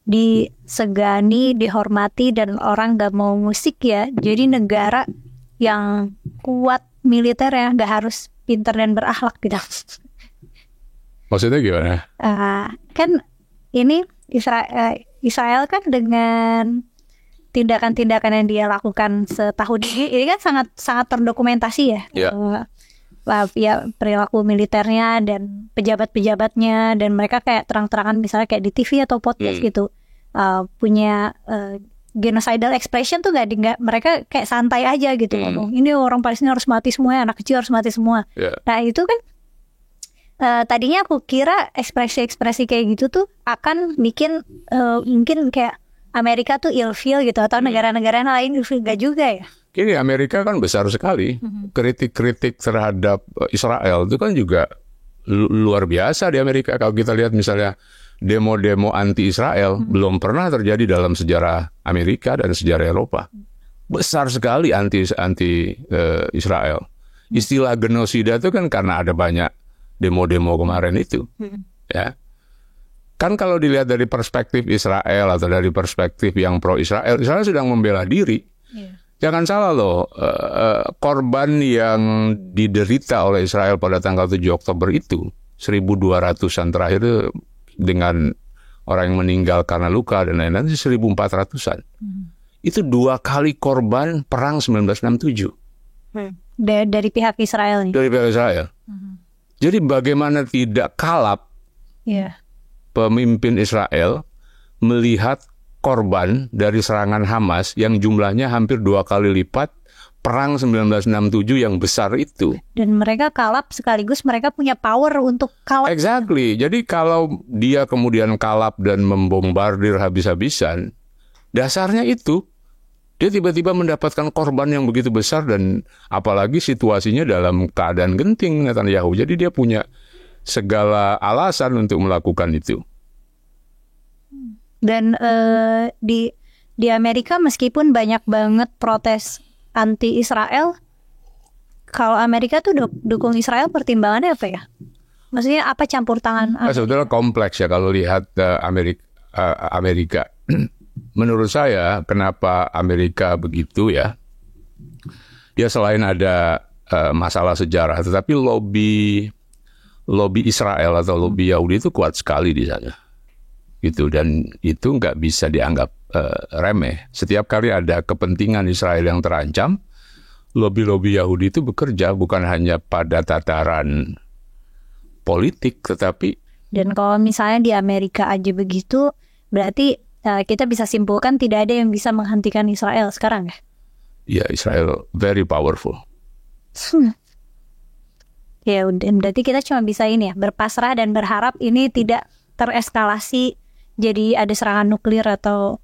disegani, dihormati, dan orang gak mau musik ya, jadi negara yang kuat militer ya, gak harus pintar dan berakhlak gitu. Maksudnya gimana? Kan ini Israel kan dengan tindakan-tindakan yang dia lakukan setahun ini kan sangat terdokumentasi ya. Ya perilaku militernya dan pejabat-pejabatnya, dan mereka kayak terang-terangan misalnya kayak di TV atau podcast gitu punya genocidal expression tuh mereka kayak santai aja gitu ngomong ini orang Palestina harus mati semua, anak kecil harus mati semua. Nah itu kan tadinya aku kira ekspresi-ekspresi kayak gitu tuh akan bikin mungkin kayak Amerika tuh ilfeel gitu, atau negara-negara lain ilfeel. Gak juga ya. Ini Amerika kan besar sekali. Kritik-kritik terhadap Israel itu kan juga luar biasa di Amerika. Kalau kita lihat misalnya demo-demo anti-Israel belum pernah terjadi dalam sejarah Amerika dan sejarah Eropa. besar sekali anti Israel. Istilah genosida itu kan karena ada banyak demo-demo kemarin itu, ya. Kan kalau dilihat dari perspektif Israel atau dari perspektif yang pro Israel, Israel sedang membela diri. Jangan salah loh, korban yang diderita oleh Israel pada tanggal 7 Oktober itu 1.200-an terakhir itu, dengan orang yang meninggal karena luka dan lain-lain 1.400-an. Itu 2 kali korban perang 1967. Dari pihak Israel nih. Dari pihak Israel. Jadi bagaimana tidak kalap pemimpin Israel melihat korban dari serangan Hamas yang jumlahnya hampir 2 kali lipat perang 1967 yang besar itu. Dan mereka kalap sekaligus mereka punya power untuk kalap. Exactly. Jadi kalau dia kemudian kalap dan membombardir habis-habisan, dasarnya itu dia tiba-tiba mendapatkan korban yang begitu besar, dan apalagi situasinya dalam keadaan genting Netanyahu. Jadi dia punya segala alasan untuk melakukan itu. Dan di Amerika meskipun banyak banget protes anti Israel, kalau Amerika tuh dukung Israel pertimbangannya apa ya? Maksudnya apa campur tangan? Sebetulnya kompleks ya kalau lihat Amerika. Menurut saya kenapa Amerika begitu ya? Ya selain ada masalah sejarah, tetapi lobby Israel atau lobby Yahudi itu kuat sekali di sana. Gitu, dan itu nggak bisa dianggap remeh. Setiap kali ada kepentingan Israel yang terancam, lobby-lobby Yahudi itu bekerja bukan hanya pada tataran politik, tetapi dan kalau misalnya di Amerika aja begitu, berarti kita bisa simpulkan tidak ada yang bisa menghentikan Israel sekarang ya? Ya, Israel very powerful. Ya, berarti kita cuma bisa ini ya, berpasrah dan berharap ini tidak tereskalasi jadi ada serangan nuklir atau...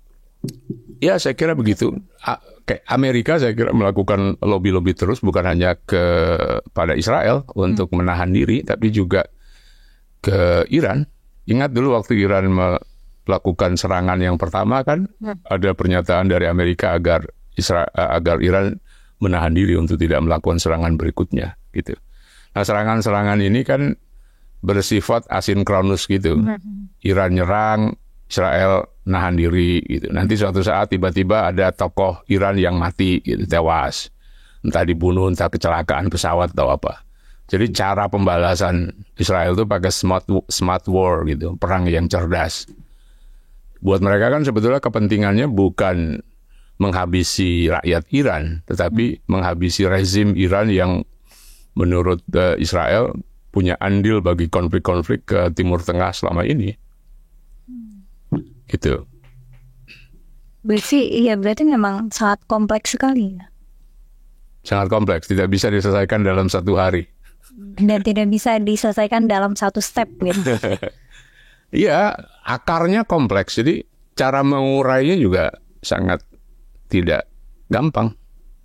Ya, saya kira begitu. Kayak Amerika saya kira melakukan lobby-lobby terus, bukan hanya pada Israel untuk menahan diri, tapi juga ke Iran. Ingat dulu waktu Iran melakukan serangan yang pertama kan, ada pernyataan dari Amerika agar Iran menahan diri untuk tidak melakukan serangan berikutnya, gitu. Nah, serangan-serangan ini kan bersifat asinkronus gitu. Iran nyerang, Israel nahan diri gitu. Nanti suatu saat tiba-tiba ada tokoh Iran yang mati gitu, tewas. Entah dibunuh, entah kecelakaan pesawat atau apa. Jadi cara pembalasan Israel itu pakai smart war gitu, perang yang cerdas. Buat mereka kan sebetulnya kepentingannya bukan menghabisi rakyat Iran, tetapi menghabisi rezim Iran yang menurut Israel punya andil bagi konflik-konflik ke Timur Tengah selama ini. Gitu. Berarti memang sangat kompleks sekali. Sangat kompleks, tidak bisa diselesaikan dalam 1 hari. Dan tidak bisa diselesaikan dalam 1 step gitu. Iya, akarnya kompleks, jadi cara mengurainya juga sangat tidak gampang.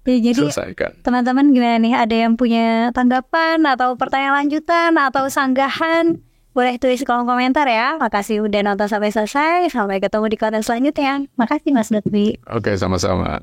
Ya, jadi selesaikan. Teman-teman gimana nih? Ada yang punya tanggapan atau pertanyaan lanjutan atau sanggahan? Boleh tulis kolom komentar ya. Makasih udah nonton sampai selesai. Sampai ketemu di konten selanjutnya. Makasih Mas Lutfi. Oke, sama-sama.